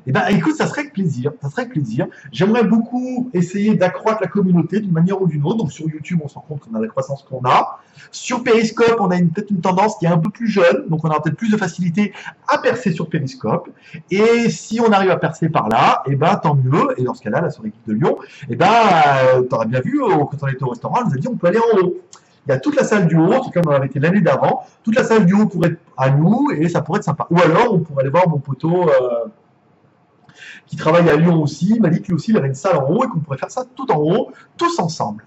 Eh ben, écoute, ça serait avec plaisir, ça serait avec plaisir. J'aimerais beaucoup essayer d'accroître la communauté d'une manière ou d'une autre. Donc sur YouTube, on se rend compte qu'on a la croissance qu'on a. Sur Periscope, on a peut-être une tendance qui est un peu plus jeune, donc on aura peut-être plus de facilité à percer sur Periscope. Et si on arrive à percer par là, eh ben tant mieux. Et dans ce cas-là, la soirée de Lyon, eh ben, t'aurais bien vu, quand on était au restaurant, on nous a dit on peut aller en haut. Il y a toute la salle du haut, c'est comme on avait été l'année d'avant. Toute la salle du haut pourrait être à nous et ça pourrait être sympa. Ou alors, on pourrait aller voir mon poteau qui travaille à Lyon aussi, il m'a dit que lui aussi il avait une salle en haut et qu'on pourrait faire ça tout en haut, tous ensemble.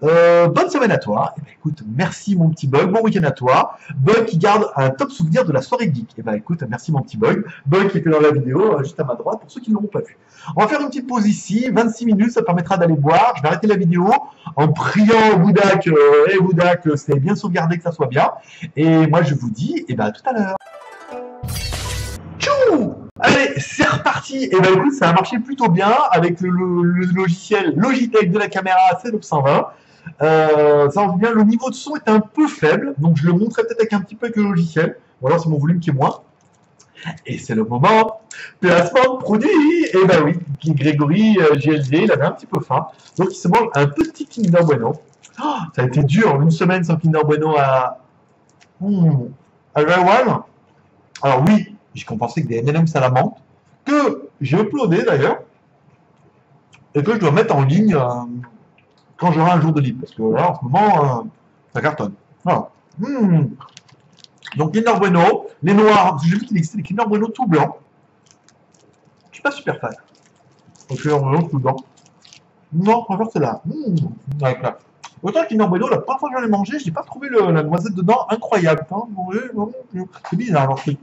Bonne semaine à toi. Eh ben, écoute, merci mon petit Bug, bon week-end à toi. Bug qui garde un top souvenir de la soirée geek. Eh ben, écoute, merci mon petit Bug. Bug qui était dans la vidéo, juste à ma droite, pour ceux qui ne l'auront pas vu. On va faire une petite pause ici, 26 minutes, ça permettra d'aller boire. Je vais arrêter la vidéo en priant au Boudak, Boudak, c'est bien sauvegardé que ça soit bien. Et moi je vous dis, eh ben, à tout à l'heure. Tchou! Allez, c'est reparti. Et ben écoute, ça a marché plutôt bien avec le logiciel Logitech de la caméra C920. Ça en bien. Le niveau de son est un peu faible, donc je le montrerai peut-être avec un petit peu avec le logiciel. Ou alors c'est mon volume qui est moins. Et c'est le moment placement de produit. Et ben oui, Grégory GLD, il avait un petit peu faim, donc il se mange un petit Kinder Bueno. Oh, ça a été dur, une semaine sans Kinder Bueno à One. Alors oui. J'ai compensé avec des M&M's à la menthe, que j'ai uploadé d'ailleurs, et que je dois mettre en ligne quand j'aurai un jour de libre, parce que là, en ce moment, ça cartonne. Voilà. Donc, Kinder Bueno, les noirs, j'ai vu qu'il existait des Kinder Bueno tout blancs. Je suis pas super fan. Donc, Kinder Bueno tout blanc. Non, franchement, c'est là. Avec là. Autant Kinder Bueno, la première fois que j'en ai mangé, je n'ai pas trouvé la noisette dedans incroyable. C'est bizarre, alors truc.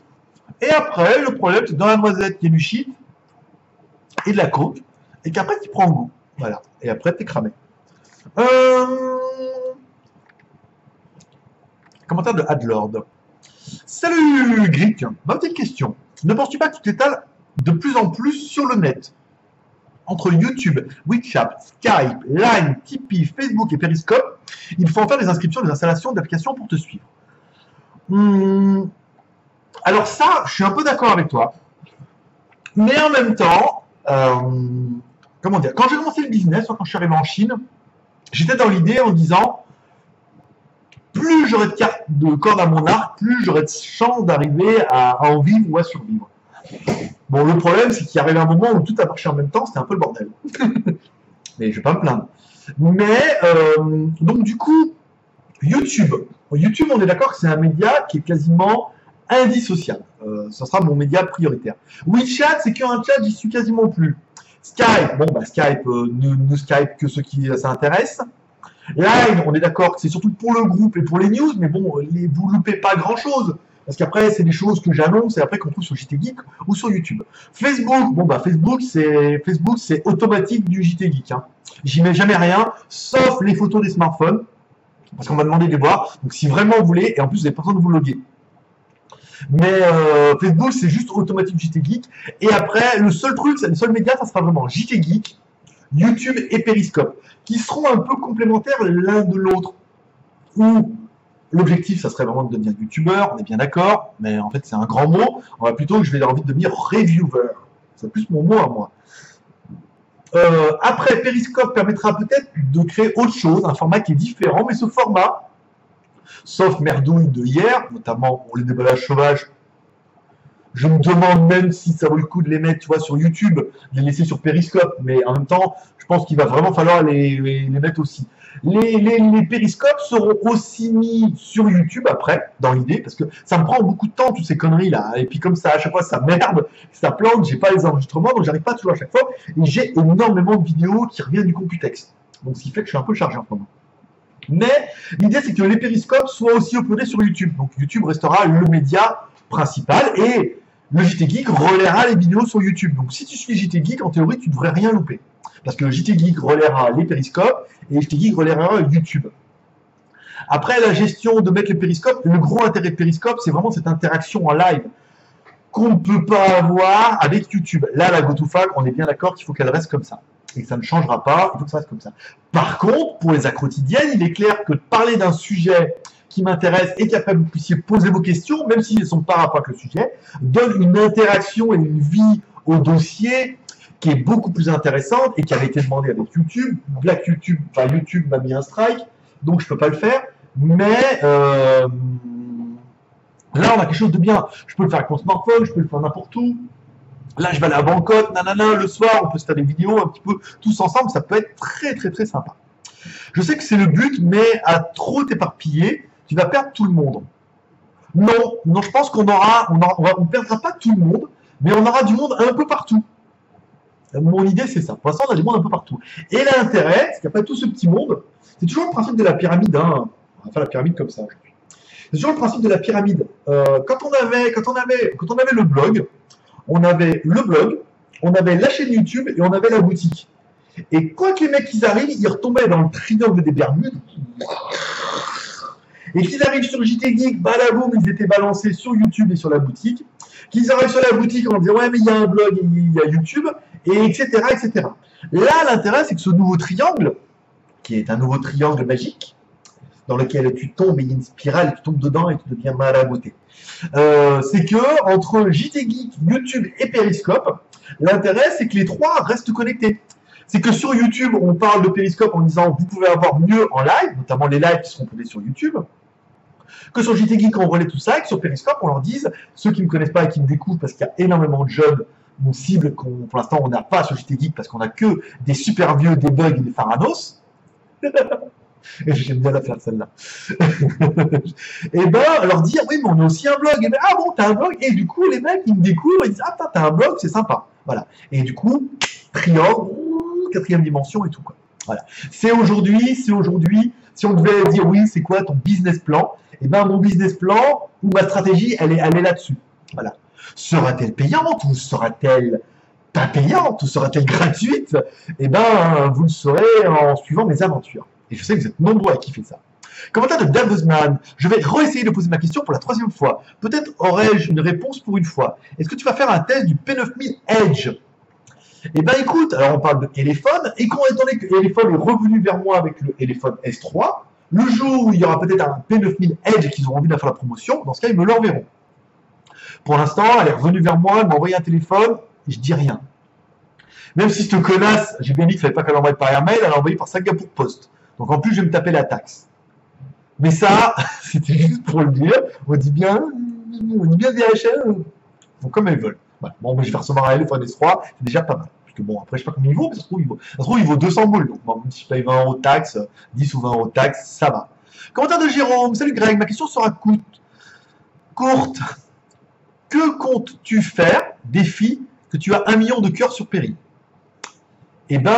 Et après, le problème, c'est que dans la noisette, il y a du shit et de la coke, et qu'après, tu prends goût. Voilà. Et après, t'es cramé. Commentaire de Adlord. Salut, Grick. Ma petite question. Ne penses-tu pas que tu t'étales de plus en plus sur le net? Entre YouTube, WeChat, Skype, Line, Tipeee, Facebook et Periscope, il faut en faire des inscriptions, des installations d'applications pour te suivre. Alors ça, je suis un peu d'accord avec toi. Mais en même temps, comment dire, quand j'ai commencé le business, quand je suis arrivé en Chine, j'étais dans l'idée en disant, plus j'aurai de cordes à mon arc, plus j'aurai de chance d'arriver à en vivre ou à survivre. Bon, le problème, c'est qu'il y arrive un moment où tout a marché en même temps, c'était un peu le bordel. Mais je vais pas me plaindre. Mais, donc du coup, YouTube, on est d'accord que c'est un média qui est quasiment indissociable. Ça sera mon média prioritaire. WeChat, c'est qu'un chat, j'y suis quasiment plus. Skype, bon, bah Skype, ne Skype que ceux qui s'intéressent. Line, on est d'accord que c'est surtout pour le groupe et pour les news, mais bon, vous loupez pas grand-chose. Parce qu'après, c'est des choses que j'annonce et après qu'on trouve sur JT Geek ou sur YouTube. Facebook, bon bah Facebook, c'est automatique du JT Geek. Hein. J'y mets jamais rien, sauf les photos des smartphones, parce qu'on m'a demandé de les voir. Donc si vraiment vous voulez, et en plus vous n'avez pas besoin de vous loguer. Mais Facebook, c'est juste automatique JT Geek. Et après, le seul truc, le seul média, ça sera vraiment JT Geek, YouTube et Periscope, qui seront un peu complémentaires l'un de l'autre. Ou l'objectif, ça serait vraiment de devenir youtubeur, on est bien d'accord, mais en fait c'est un grand mot. On va plutôt que je vais avoir envie de devenir reviewer. C'est plus mon mot à moi. Après, Periscope permettra peut-être de créer autre chose, un format qui est différent, mais ce format, Sauf merdouille de hier, notamment pour les déballages sauvages. Je me demande même si ça vaut le coup de les mettre, tu vois, sur YouTube, de les laisser sur Periscope, mais en même temps, je pense qu'il va vraiment falloir les mettre aussi. Les périscopes seront aussi mis sur YouTube après, dans l'idée, parce que ça me prend beaucoup de temps, toutes ces conneries-là. Et puis comme ça, à chaque fois, ça merde, ça plante, j'ai pas les enregistrements, donc j'arrive pas toujours à chaque fois. Et j'ai énormément de vidéos qui reviennent du Computex. Donc ce qui fait que je suis un peu chargé en ce moment. Mais l'idée, c'est que les périscopes soient aussi uploadés sur YouTube. Donc YouTube restera le média principal et le JT Geek relaiera les vidéos sur YouTube. Donc si tu suis JT Geek, en théorie, tu ne devrais rien louper. Parce que JT Geek relaiera les périscopes et JT Geek relaiera YouTube. Après, la gestion de mettre les périscopes, le gros intérêt de périscope, c'est vraiment cette interaction en live qu'on ne peut pas avoir avec YouTube. Là, la GoToFac, on est bien d'accord qu'il faut qu'elle reste comme ça. Et que ça ne changera pas, il faut que ça reste comme ça. Par contre, pour les accrotidiennes, il est clair que parler d'un sujet qui m'intéresse et qu'après vous puissiez poser vos questions, même si elles ne sont pas rapport avec le sujet, donne une interaction et une vie au dossier qui est beaucoup plus intéressante et qui avait été demandée avec YouTube. Black YouTube, enfin YouTube m'a mis un strike, donc je ne peux pas le faire. Mais là, on a quelque chose de bien. Je peux le faire avec mon smartphone, je peux le faire n'importe où. Là, je vais aller à Bangkok, nanana, le soir, on peut se faire des vidéos un petit peu tous ensemble, ça peut être très très très sympa. Je sais que c'est le but, mais à trop t'éparpiller, tu vas perdre tout le monde. Non, je pense qu'on on perdra pas tout le monde, mais on aura du monde un peu partout. Mon idée, c'est ça. Pour l'instant, on a du monde un peu partout. Et l'intérêt, c'est qu'après tout ce petit monde, c'est toujours le principe de la pyramide. Hein. On va faire la pyramide comme ça aujourd'hui. C'est toujours le principe de la pyramide. Quand on avait le blog, on avait la chaîne YouTube et on avait la boutique. Et quoi que les mecs ils arrivent, ils retombaient dans le triangle des Bermudes. Et qu'ils arrivent sur JT Geek, balaboum, ils étaient balancés sur YouTube et sur la boutique. Qu'ils arrivent sur la boutique, on disait ouais mais il y a un blog et il y a YouTube, et etc. etc. Là l'intérêt c'est que ce nouveau triangle, qui est un nouveau triangle magique, dans lequel tu tombes et il y a une spirale, et tu tombes dedans et tu deviens maraboté. C'est que entre JT Geek, YouTube et Periscope, l'intérêt c'est que les trois restent connectés. C'est que sur YouTube, on parle de Periscope en disant vous pouvez avoir mieux en live, notamment les lives qui seront posés sur YouTube, que sur JT Geek on relaie tout ça, et que sur Periscope on leur dise, ceux qui ne me connaissent pas et qui me découvrent parce qu'il y a énormément de jeunes, mon cible, pour l'instant on n'a pas sur JT Geek parce qu'on n'a que des super vieux, des bugs et des pharanos. Et j'aime bien la faire celle-là. Et ben, leur dire, oui, mais on a aussi un blog. Et ben, ah bon, t'as un blog. Et du coup, les mecs, ils me découvrent, ils disent, ah, t'as un blog, c'est sympa. Voilà. Et du coup, triangle, quatrième dimension et tout, quoi. Voilà. C'est aujourd'hui, si on devait dire, oui, c'est quoi ton business plan? Et ben, mon business plan, ou ma stratégie, elle est là-dessus. Voilà. Sera-t-elle payante ou sera-t-elle pas payante ou sera-t-elle gratuite? Et ben, vous le saurez en suivant mes aventures. Et je sais que vous êtes nombreux à kiffer ça. Commentaire de Davosman. Je vais réessayer de poser ma question pour la troisième fois. Peut-être aurai-je une réponse pour une fois. Est-ce que tu vas faire un test du P9000 Edge? Eh ben écoute, alors on parle de téléphone, et étant donné que téléphone est revenu vers moi avec le téléphone S3, le jour où il y aura peut-être un P9000 Edge et qu'ils auront envie de faire la promotion, dans ce cas ils me l'enverront. Pour l'instant, elle est revenue vers moi, elle m'a envoyé un téléphone, et je dis rien. Même si cette connasse, j'ai bien dit qu'il ne fallait pas qu'elle l'envoie par airmail, elle l'a envoyé par Singapour Post. Donc en plus, je vais me taper la taxe. Mais ça, c'était juste pour le dire. On dit bien DHL, donc comme elles veulent. Voilà. Bon, mais je vais recevoir un téléphone S3, c'est déjà pas mal. Parce que bon, après, je sais pas combien il vaut, mais ça se trouve, il vaut 200 boules. Donc bon, même si je paye 20 € de taxe, 10 ou 20 € de taxe, ça va. Commentaire de Jérôme. Salut Greg, ma question sera courte. Que comptes-tu faire des filles que tu as 1 million de cœurs sur Péri? Eh ben,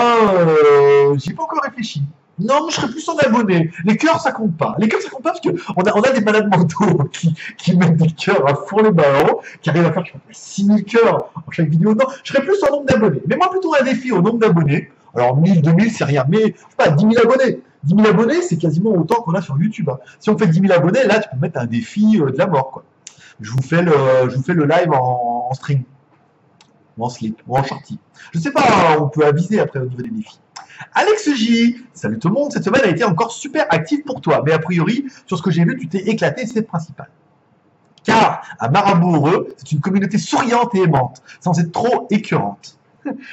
j'y ai pas encore réfléchi. Non, mais je serais plus en abonné. Les cœurs, ça compte pas. Les cœurs, ça compte pas parce qu'on a des malades mentaux qui mettent des cœurs à fond les ballons, qui arrivent à faire, je sais pas, 6000 cœurs en chaque vidéo. Non, je serais plus en nombre d'abonnés. Mais moi, plutôt un défi au nombre d'abonnés. Alors, 1000, 2000, c'est rien. Mais, je sais pas, 10 000 abonnés. 10 000 abonnés, c'est quasiment autant qu'on a sur YouTube. Hein. Si on fait 10 000 abonnés, là, tu peux mettre un défi de la mort, quoi. Je vous fais le live en string. Ou en slip, ou en shorty. Je sais pas, on peut aviser après au niveau des défis. Alex J, salut tout le monde, cette semaine a été encore super active pour toi, mais a priori, sur ce que j'ai vu, tu t'es éclaté, c'est le principal. Car, à Marabout Heureux, c'est une communauté souriante et aimante, sans être trop écœurante.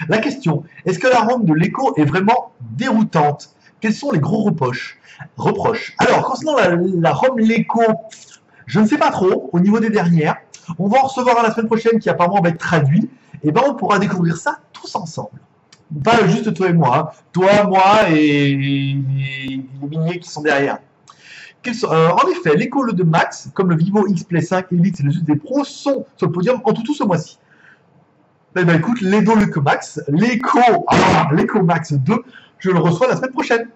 La question, est-ce que la ronde de l'écho est vraiment déroutante? quels sont les gros reproches? Alors, concernant la ROM Leko, je ne sais pas trop, au niveau des dernières. On va en recevoir à la semaine prochaine qui apparemment va être traduit. Et ben on pourra découvrir ça tous ensemble. Pas juste toi et moi, hein. Toi, moi et les milliers qui sont derrière. En effet, les calls de Max, comme le Vivo X Play 5 Elite et le Zeus des Pro, sont sur le podium en tout ce mois-ci. Eh ben écoute, l'Eco Max 2, je le reçois la semaine prochaine.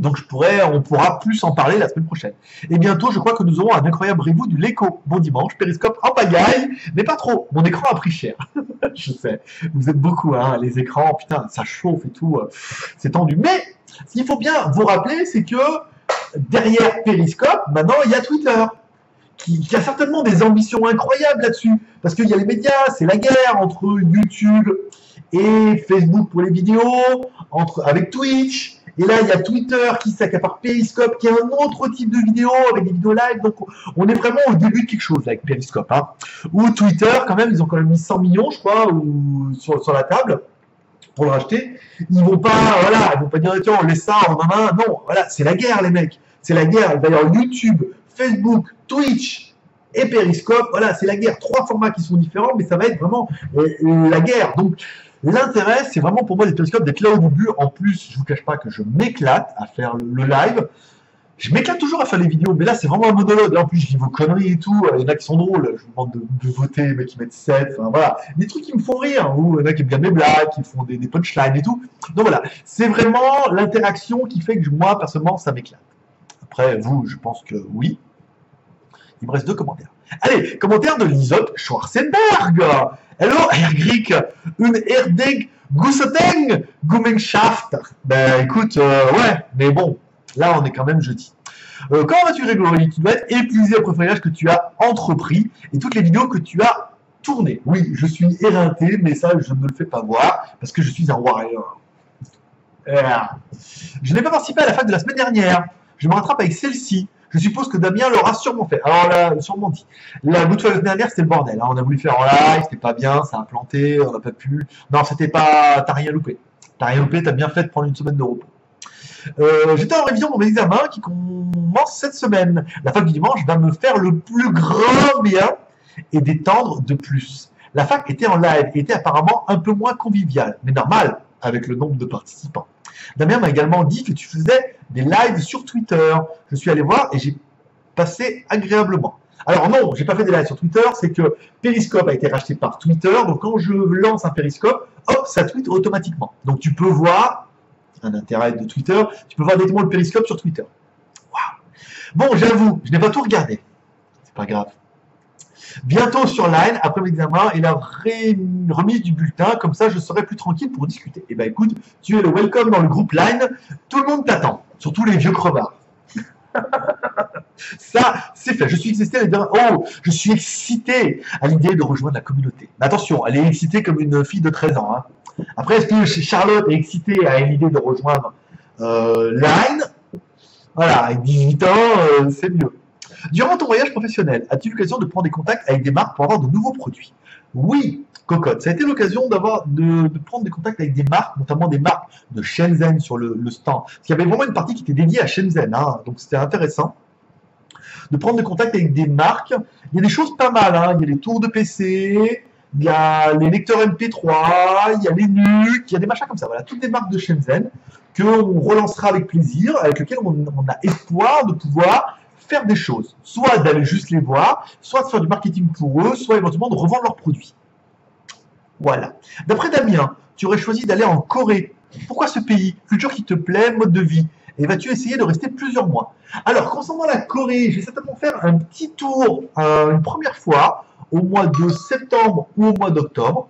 Donc on pourra plus en parler la semaine prochaine. Et bientôt, je crois que nous aurons un incroyable review du Leko. Bon dimanche, périscope en pagaille, mais pas trop. Mon écran a pris cher. Je sais, vous êtes beaucoup, hein, les écrans, putain, ça chauffe et tout, c'est tendu. Mais ce qu'il faut bien vous rappeler, c'est que derrière Périscope, maintenant, il y a Twitter, qui a certainement des ambitions incroyables là-dessus. Parce qu'il y a les médias, c'est la guerre entre YouTube et Facebook pour les vidéos, avec Twitch. Et là, il y a Twitter qui s'accapare Periscope, qui est un autre type de vidéo, avec des vidéos live. Donc, on est vraiment au début de quelque chose avec Periscope. Hein. Ou Twitter, quand même, ils ont quand même mis 100 millions, je crois, sur la table pour le racheter. Ils vont pas dire, tiens, on laisse ça, on en a un. Non, voilà, c'est la guerre, les mecs. C'est la guerre. D'ailleurs, YouTube, Facebook, Twitch et Periscope, voilà, c'est la guerre. 3 formats qui sont différents, mais ça va être vraiment la guerre. Donc, l'intérêt, c'est vraiment pour moi des périscopes d'être là au début. En plus, je vous cache pas que je m'éclate à faire le live. Je m'éclate toujours à faire les vidéos, mais là, c'est vraiment un monologue. Là, en plus, je dis vos conneries et tout. Il y en a qui sont drôles. Je vous demande de voter, mais qui mettent 7. Enfin, voilà. Des trucs qui me font rire. Ou il y en a qui aiment bien mes blagues, qui font des punchlines et tout. Donc voilà. C'est vraiment l'interaction qui fait que moi, personnellement, ça m'éclate. Après, vous, je pense que oui. Il me reste 2 commentaires. Allez, commentaire de Lisotte Schwarzenberg. Hello, Herr Grieg, une Erdeg Gusseteng Gummenschaft. Ben écoute, ouais, mais bon, là on est quand même jeudi. Comment vas-tu, Grégory? Tu dois être épuisé après le voyage que tu as entrepris et toutes les vidéos que tu as tournées. Oui, je suis éreinté, mais ça je ne me le fais pas voir parce que je suis un warrior. Je n'ai pas participé à la fac de la semaine dernière. Je me rattrape avec celle-ci. Je suppose que Damien l'aura sûrement fait. Alors là, sûrement dit. La bout de la semaine dernière, c'était le bordel. Hein. On a voulu faire en live, c'était pas bien, ça a planté, on n'a pas pu. Non, c'était pas. T'as rien loupé. T'as rien loupé, t'as bien fait de prendre une semaine de repos. J'étais en révision pour mes examens qui commencent cette semaine. La fac du dimanche va me faire le plus grand bien et détendre de plus. La fac était en live et était apparemment un peu moins conviviale, mais normal avec le nombre de participants. Damien m'a également dit que tu faisais des lives sur Twitter. Je suis allé voir et j'ai passé agréablement. Alors non, j'ai pas fait des lives sur Twitter, c'est que Periscope a été racheté par Twitter, donc quand je lance un Periscope, hop, ça tweet automatiquement. Donc tu peux voir, un intérêt de Twitter, tu peux voir directement le Periscope sur Twitter. Waouh. Bon, j'avoue, je n'ai pas tout regardé. C'est pas grave. Bientôt sur Line, après l'examen et la remise du bulletin, comme ça je serai plus tranquille pour discuter. Et ben écoute, tu es le welcome dans le groupe Line, tout le monde t'attend, surtout les vieux crevards. Ça, c'est fait. Je suis excité je suis excité à l'idée de rejoindre la communauté. Mais attention, elle est excitée comme une fille de 13 ans. Hein. Après, est-ce que Charlotte est excitée à l'idée de rejoindre Line? Voilà, avec 18 ans, c'est mieux. Durant ton voyage professionnel, as-tu eu l'occasion de prendre des contacts avec des marques pour avoir de nouveaux produits? Oui, cocotte. Ça a été l'occasion de prendre des contacts avec des marques, notamment des marques de Shenzhen sur le stand. Parce qu'il y avait vraiment une partie qui était dédiée à Shenzhen, hein, donc c'était intéressant de prendre des contacts avec des marques. Il y a des choses pas mal, hein. Il y a les tours de PC, il y a les lecteurs MP3, il y a les NUC, il y a des machins comme ça. Voilà, toutes des marques de Shenzhen qu'on relancera avec plaisir, avec lesquelles on a espoir de pouvoir faire des choses, soit d'aller juste les voir, soit de faire du marketing pour eux, soit éventuellement de revendre leurs produits. Voilà. D'après Damien, tu aurais choisi d'aller en Corée. Pourquoi ce pays? Culture qui te plaît, mode de vie. Et vas-tu essayer de rester plusieurs mois? Alors, concernant la Corée, je vais certainement faire un petit tour une première fois au mois de septembre ou au mois d'octobre.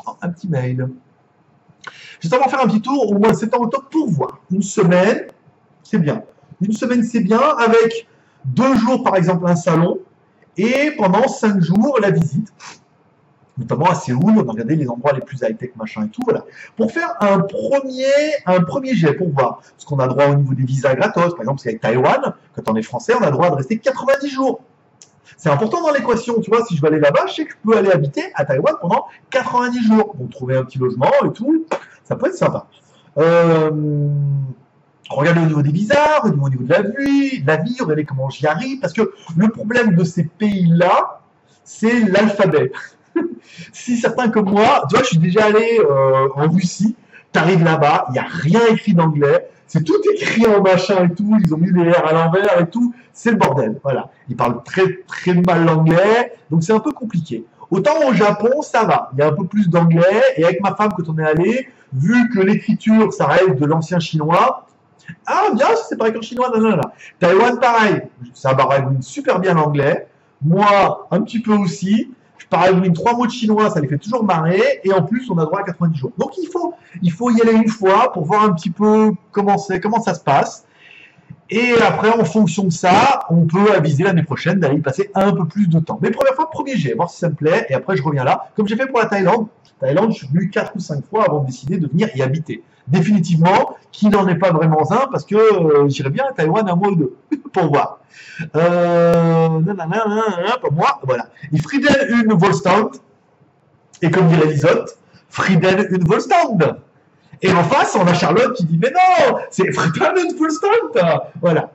Oh, un petit mail. Je vais certainement faire un petit tour au mois de septembre-octobre pour voir. Une semaine, c'est bien. Une semaine, c'est bien, avec 2 jours, par exemple, un salon, et pendant 5 jours, la visite. Notamment à Séoul, on a regardé les endroits les plus high-tech, machin et tout, voilà. Pour faire un premier jet, pour voir ce qu'on a droit au niveau des visas gratos. Par exemple, parce qu'avec Taïwan, quand on est français, on a le droit de rester 90 jours. C'est important dans l'équation, tu vois, si je veux aller là-bas, je sais que je peux aller habiter à Taïwan pendant 90 jours. Donc, trouver un petit logement et tout, ça peut être sympa. Regardez au niveau des visas, au niveau de la vie, regardez comment j'y arrive, parce que le problème de ces pays-là, c'est l'alphabet. Si certains comme moi, tu vois, je suis déjà allé en Russie, t'arrives là-bas, il n'y a rien écrit d'anglais, c'est tout écrit en machin et tout, ils ont mis les R à l'envers et tout, c'est le bordel, voilà. Ils parlent très très mal l'anglais, donc c'est un peu compliqué. Autant au Japon, ça va, il y a un peu plus d'anglais, et avec ma femme, quand on est allé, vu que l'écriture, ça reste de l'ancien chinois, ah bien, c'est pareil qu'en chinois, non, non, non. Taïwan, pareil, ça baragouine super bien l'anglais, moi, un petit peu aussi, je parle 3 mots de chinois, ça les fait toujours marrer, et en plus, on a droit à 90 jours. Donc, il faut y aller une fois pour voir un petit peu comment ça se passe. Et après, en fonction de ça, on peut aviser l'année prochaine d'aller y passer un peu plus de temps. Mais première fois, premier jet, voir si ça me plaît, et après, je reviens là. Comme j'ai fait pour la Thaïlande. Thaïlande, je suis venu 4 ou 5 fois avant de décider de venir y habiter. Définitivement, qui n'en est pas vraiment un, parce que j'irai bien à Taïwan un mois ou deux, pour voir. Pour moi, voilà. Et Frieden une Volstand, et comme dirait Lisotte, Frieden une Volstand. Et en face, on a Charlotte qui dit, mais non, c'est Frieden une Volstand. Voilà.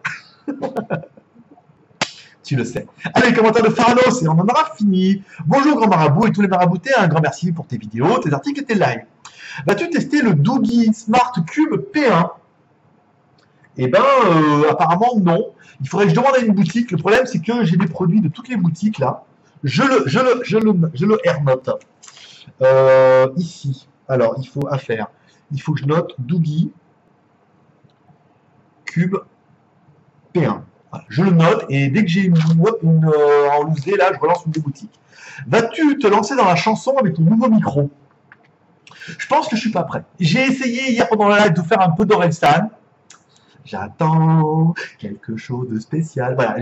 Tu le sais. Allez, commentaire de Farnos, et on en aura fini. Bonjour grand marabout et tous les maraboutés, un grand merci pour tes vidéos, tes articles et tes lives. Vas-tu tester le Doogie Smart Cube P1? Eh ben, apparemment non. Il faudrait que je demande à une boutique. Le problème, c'est que j'ai des produits de toutes les boutiques là. Je le airnote. Ici. Alors, il faut affaire. Il faut que je note Doogie Cube P1. Voilà, je le note et dès que j'ai une enlousée, là, je relance une des boutiques. Vas-tu te lancer dans la chanson avec ton nouveau micro? Je pense que je suis pas prêt. J'ai essayé hier pendant la live de faire un peu d'Orelsan. J'attends quelque chose de spécial. Voilà,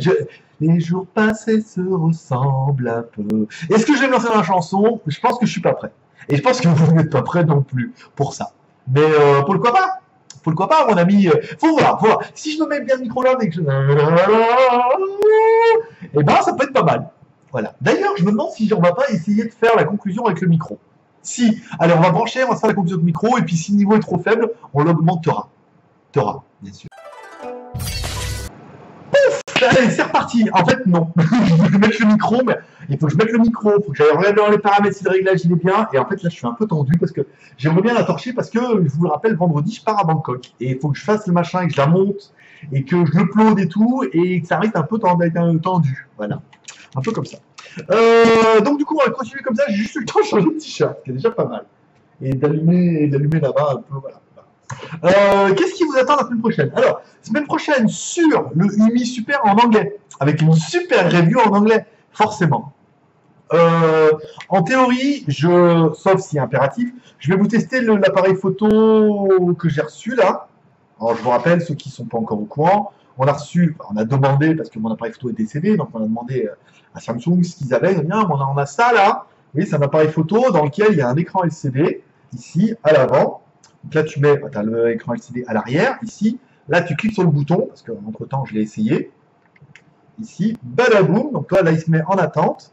les jours passés se ressemblent un peu. Est-ce que je vais me lancer dans la chanson? Je pense que je suis pas prêt. Et je pense que vous n'êtes pas prêt non plus pour ça. Mais pourquoi pas? Pourquoi pas, mon ami? Faut voir, faut voir. Si je me mets bien le micro là, et que je... eh ben, ça peut être pas mal. Voilà. D'ailleurs, je me demande si on va pas essayer de faire la conclusion avec le micro. Si, allez, on va brancher, on va faire la conclusion de micro, et puis si le niveau est trop faible, on l'augmentera. Bien sûr. Pouf! Allez, c'est reparti. En fait, non. Je vais mettre le micro, mais il faut que je mette le micro, il faut que j'aille regarder dans les paramètres si le réglage il est bien. Et en fait, là, je suis un peu tendu parce que j'aimerais bien la torcher parce que, je vous le rappelle, vendredi, je pars à Bangkok. Et il faut que je fasse le machin et que je la monte et que je l'upload et tout et que ça reste un peu tendu. Voilà. Un peu comme ça. Donc, du coup, on va continuer comme ça. J'ai juste eu le temps de changer de t-shirt, ce qui est déjà pas mal. Et d'allumer là-bas un peu, voilà. Qu'est-ce qui vous attend la semaine prochaine? Alors, semaine prochaine sur le UMI Super en anglais, avec une super review en anglais, forcément. En théorie, sauf si impératif, je vais vous tester l'appareil photo que j'ai reçu là. Alors, je vous rappelle, ceux qui ne sont pas encore au courant, on a demandé, parce que mon appareil photo est décédé, donc on a demandé à Samsung ce qu'ils avaient. Bien, on a ça là. Vous voyez, c'est un appareil photo dans lequel il y a un écran LCD, ici, à l'avant. Donc là, tu as l'écran LCD à l'arrière, ici. Là, tu cliques sur le bouton, parce qu'entre temps, je l'ai essayé. Ici, badaboum. Donc là, il se met en attente.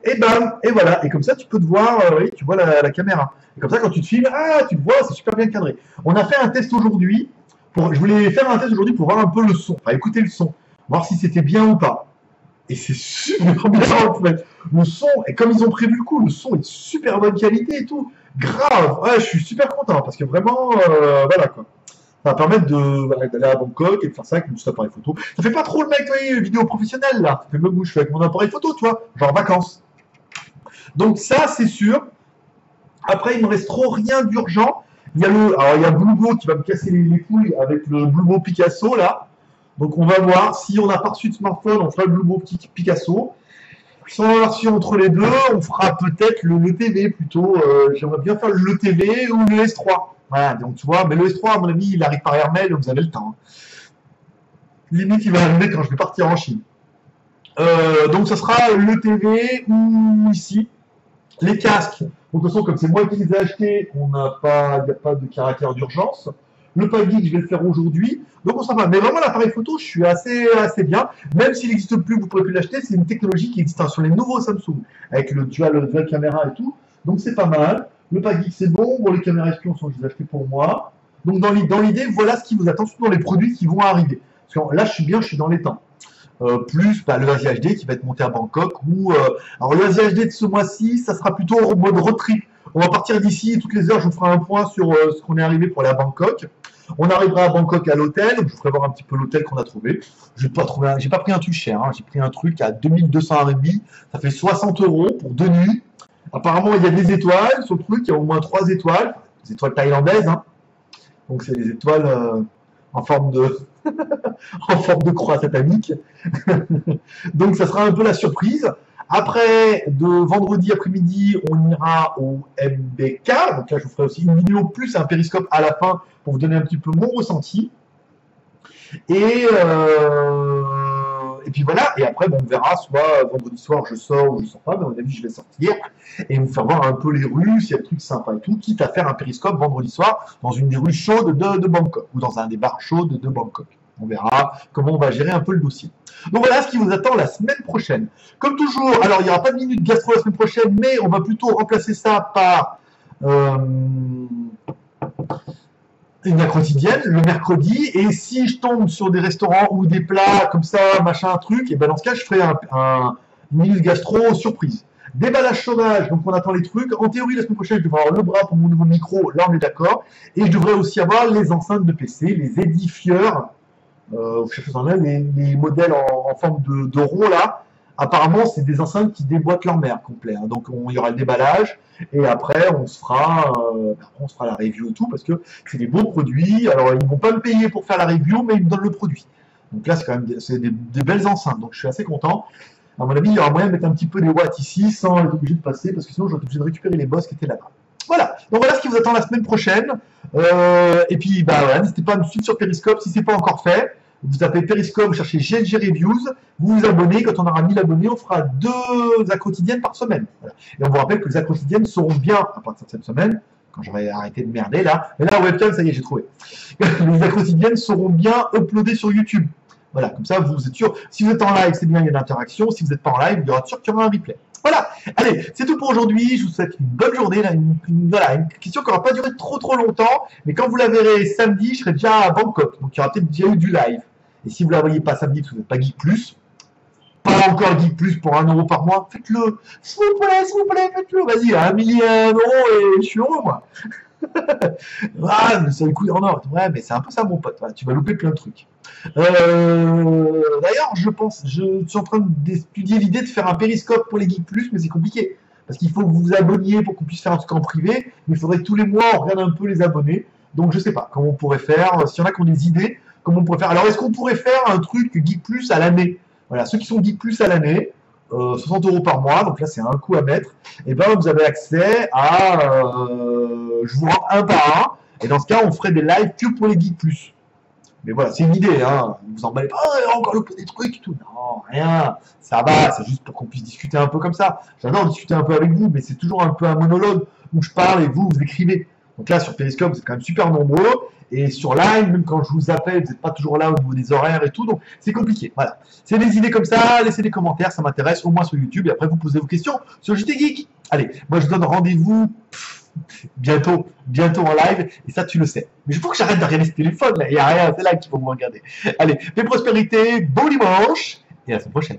Et bam, et voilà. Et comme ça, tu peux te voir, oui, tu vois la caméra. Et comme ça, quand tu te filmes, tu te vois, c'est super bien cadré. On a fait un test aujourd'hui. Je voulais faire un test aujourd'hui pour voir un peu le son, enfin écouter le son, voir si c'était bien ou pas. Et c'est super bien en fait. Le son, et comme ils ont prévu le coup, le son est de super bonne qualité et tout. Grave, ouais, je suis super content parce que vraiment, voilà quoi. Ça va permettre d'aller à Bangkok et de faire ça avec mon petit appareil photo. Ça fait pas trop le mec, vidéo professionnelle là. Ça fait même où je fais avec mon appareil photo, tu vois, genre vacances. Donc ça, c'est sûr. Après, il me reste trop rien d'urgent. Il y a Bluebo qui va me casser les couilles avec le Bluebo Picasso là. Donc on va voir. Si on n'a pas reçu de smartphone, on fera le Bluebo Picasso. Si on a reçu entre les deux, on fera peut-être le TV plutôt. J'aimerais bien faire le TV ou le S3. Voilà, donc tu vois, mais le S3, à mon avis, il arrive par airmail, donc vous avez le temps. Limite, il va arriver quand je vais partir en Chine. Donc ça sera le TV ou ici. Les casques. De toute façon, comme c'est moi qui les ai achetés, il n'y a pas de caractère d'urgence. Le pack-geek, je vais le faire aujourd'hui. Donc on s'en va. Mais vraiment, l'appareil photo, je suis assez bien. Même s'il n'existe plus, vous ne pourrez plus l'acheter. C'est une technologie qui existe sur les nouveaux Samsung, avec le dual caméra et tout. Donc c'est pas mal. Le pack-geek, c'est bon. Bon, les caméras espions sont juste achetées pour moi. Donc dans l'idée, voilà ce qui vous attend, surtout dans les produits qui vont arriver. Parce que là, je suis dans les temps. Plus le Asie HD qui va être monté à Bangkok. Alors le Asie HD de ce mois-ci, ça sera plutôt en mode road trip. On va partir d'ici et toutes les heures, je vous ferai un point sur ce qu'on est arrivé pour aller à Bangkok. On arrivera à Bangkok à l'hôtel, donc je vous ferai voir un petit peu l'hôtel qu'on a trouvé. J'ai pas pris un truc cher, hein. J'ai pris un truc à 2200 RMB, ça fait 60 € pour 2 nuits. Apparemment, il y a des étoiles sur le truc, il y a au moins 3 étoiles, des étoiles thaïlandaises, hein. Donc c'est des étoiles en forme de en forme de croix satanique. Donc ça sera un peu la surprise. Après, de vendredi après-midi, on ira au MBK. Donc là, je vous ferai aussi une vidéo plus un périscope à la fin pour vous donner un petit peu mon ressenti. Et puis voilà. Et après, bon, on verra. Soit vendredi soir, je sors ou je sors pas. Mais à mon avis, je vais sortir et vous faire voir un peu les rues, s'il y a des trucs sympas et tout. Quitte à faire un périscope vendredi soir dans une des rues chaudes de Bangkok ou dans un des bars chauds de Bangkok. On verra comment on va gérer un peu le dossier. Donc voilà ce qui vous attend la semaine prochaine. Comme toujours, alors il n'y aura pas de minute gastro la semaine prochaine, mais on va plutôt remplacer ça par une quotidienne le mercredi. Et si je tombe sur des restaurants ou des plats comme ça, machin, un truc, et ben dans ce cas, je ferai une minute gastro surprise. Déballage chômage, donc on attend les trucs. En théorie, la semaine prochaine, je devrais avoir le bras pour mon nouveau micro, là on est d'accord. Et je devrais aussi avoir les enceintes de PC, les édifieurs. Les modèles en forme de rond là, apparemment c'est des enceintes qui déboîtent leur mère complet, hein. Donc il y aura le déballage et après on se fera la review et tout parce que c'est des beaux produits. Alors ils vont pas me payer pour faire la review, mais ils me donnent le produit. Donc là c'est quand même des belles enceintes, donc je suis assez content. À mon avis, il y aura moyen de mettre un petit peu des watts ici sans être obligé de passer parce que sinon j'aurais été obligé de récupérer les boss qui étaient là-bas. Voilà, donc voilà ce qui vous attend la semaine prochaine. Et puis, voilà, n'hésitez pas à me suivre sur Periscope si ce n'est pas encore fait. Vous tapez Periscope, vous cherchez GLG Reviews, vous vous abonnez. Quand on aura 1000 abonnés, on fera 2 actes quotidiennes par semaine. Voilà. Et on vous rappelle que les actes quotidiennes seront bien, à partir de cette semaine, quand j'aurai arrêté de merder là. Mais là, webcam, ça y est, j'ai trouvé. Les actes quotidiennes seront bien uploadées sur YouTube. Voilà, comme ça, vous êtes sûr. Si vous êtes en live, c'est bien, il y a de l'interaction. Si vous n'êtes pas en live, il y aura sûr qu'il y aura un replay. Voilà, allez, c'est tout pour aujourd'hui. Je vous souhaite une bonne journée. Là, une question qui n'aura pas duré trop longtemps. Mais quand vous la verrez samedi, je serai déjà à Bangkok. Donc il y aura peut-être déjà eu du live. Et si vous ne la voyez pas samedi, parce que vous n'êtes pas Geek Plus, pas encore Geek Plus pour 1 € par mois, faites-le. S'il vous plaît, faites-le. Vas-y, 1 million € et je suis heureux, moi. Ah, mais c'est le coup en or. Ouais, mais c'est un peu ça, mon pote. Voilà, tu vas louper plein de trucs. D'ailleurs, je suis en train d'étudier l'idée de faire un périscope pour les Geek Plus, mais c'est compliqué. Parce qu'il faut que vous vous abonniez pour qu'on puisse faire un truc en privé, mais il faudrait que tous les mois on regarde un peu les abonnés. Donc je sais pas comment on pourrait faire, s'il y en a qui ont des idées, comment on pourrait faire. Alors est-ce qu'on pourrait faire un truc Geek Plus à l'année? Voilà, ceux qui sont Geek Plus à l'année, 60 € par mois, donc là c'est un coup à mettre, et ben vous avez accès à, je vous rentre un par un, et dans ce cas on ferait des lives que pour les Geek Plus. Mais voilà, c'est une idée, hein. Vous emballez pas, oh, encore loupé des trucs et tout. Non, rien. Ça va, c'est juste pour qu'on puisse discuter un peu comme ça. J'adore discuter un peu avec vous, mais c'est toujours un peu un monologue où je parle et vous écrivez. Donc là, sur Periscope, vous êtes quand même super nombreux. Et sur Live, même quand je vous appelle, vous n'êtes pas toujours là au niveau des horaires et tout. Donc c'est compliqué. Voilà. C'est des idées comme ça, laissez des commentaires, ça m'intéresse, au moins sur YouTube. Et après, vous posez vos questions sur JT Geek. Allez, moi je vous donne rendez-vous bientôt en live, et ça tu le sais. Mais il faut que j'arrête de regarder ce téléphone là, il n'y a rien, c'est là qu'il faut vous regarder. Allez, paix prospérité, bon dimanche, et à la semaine prochaine.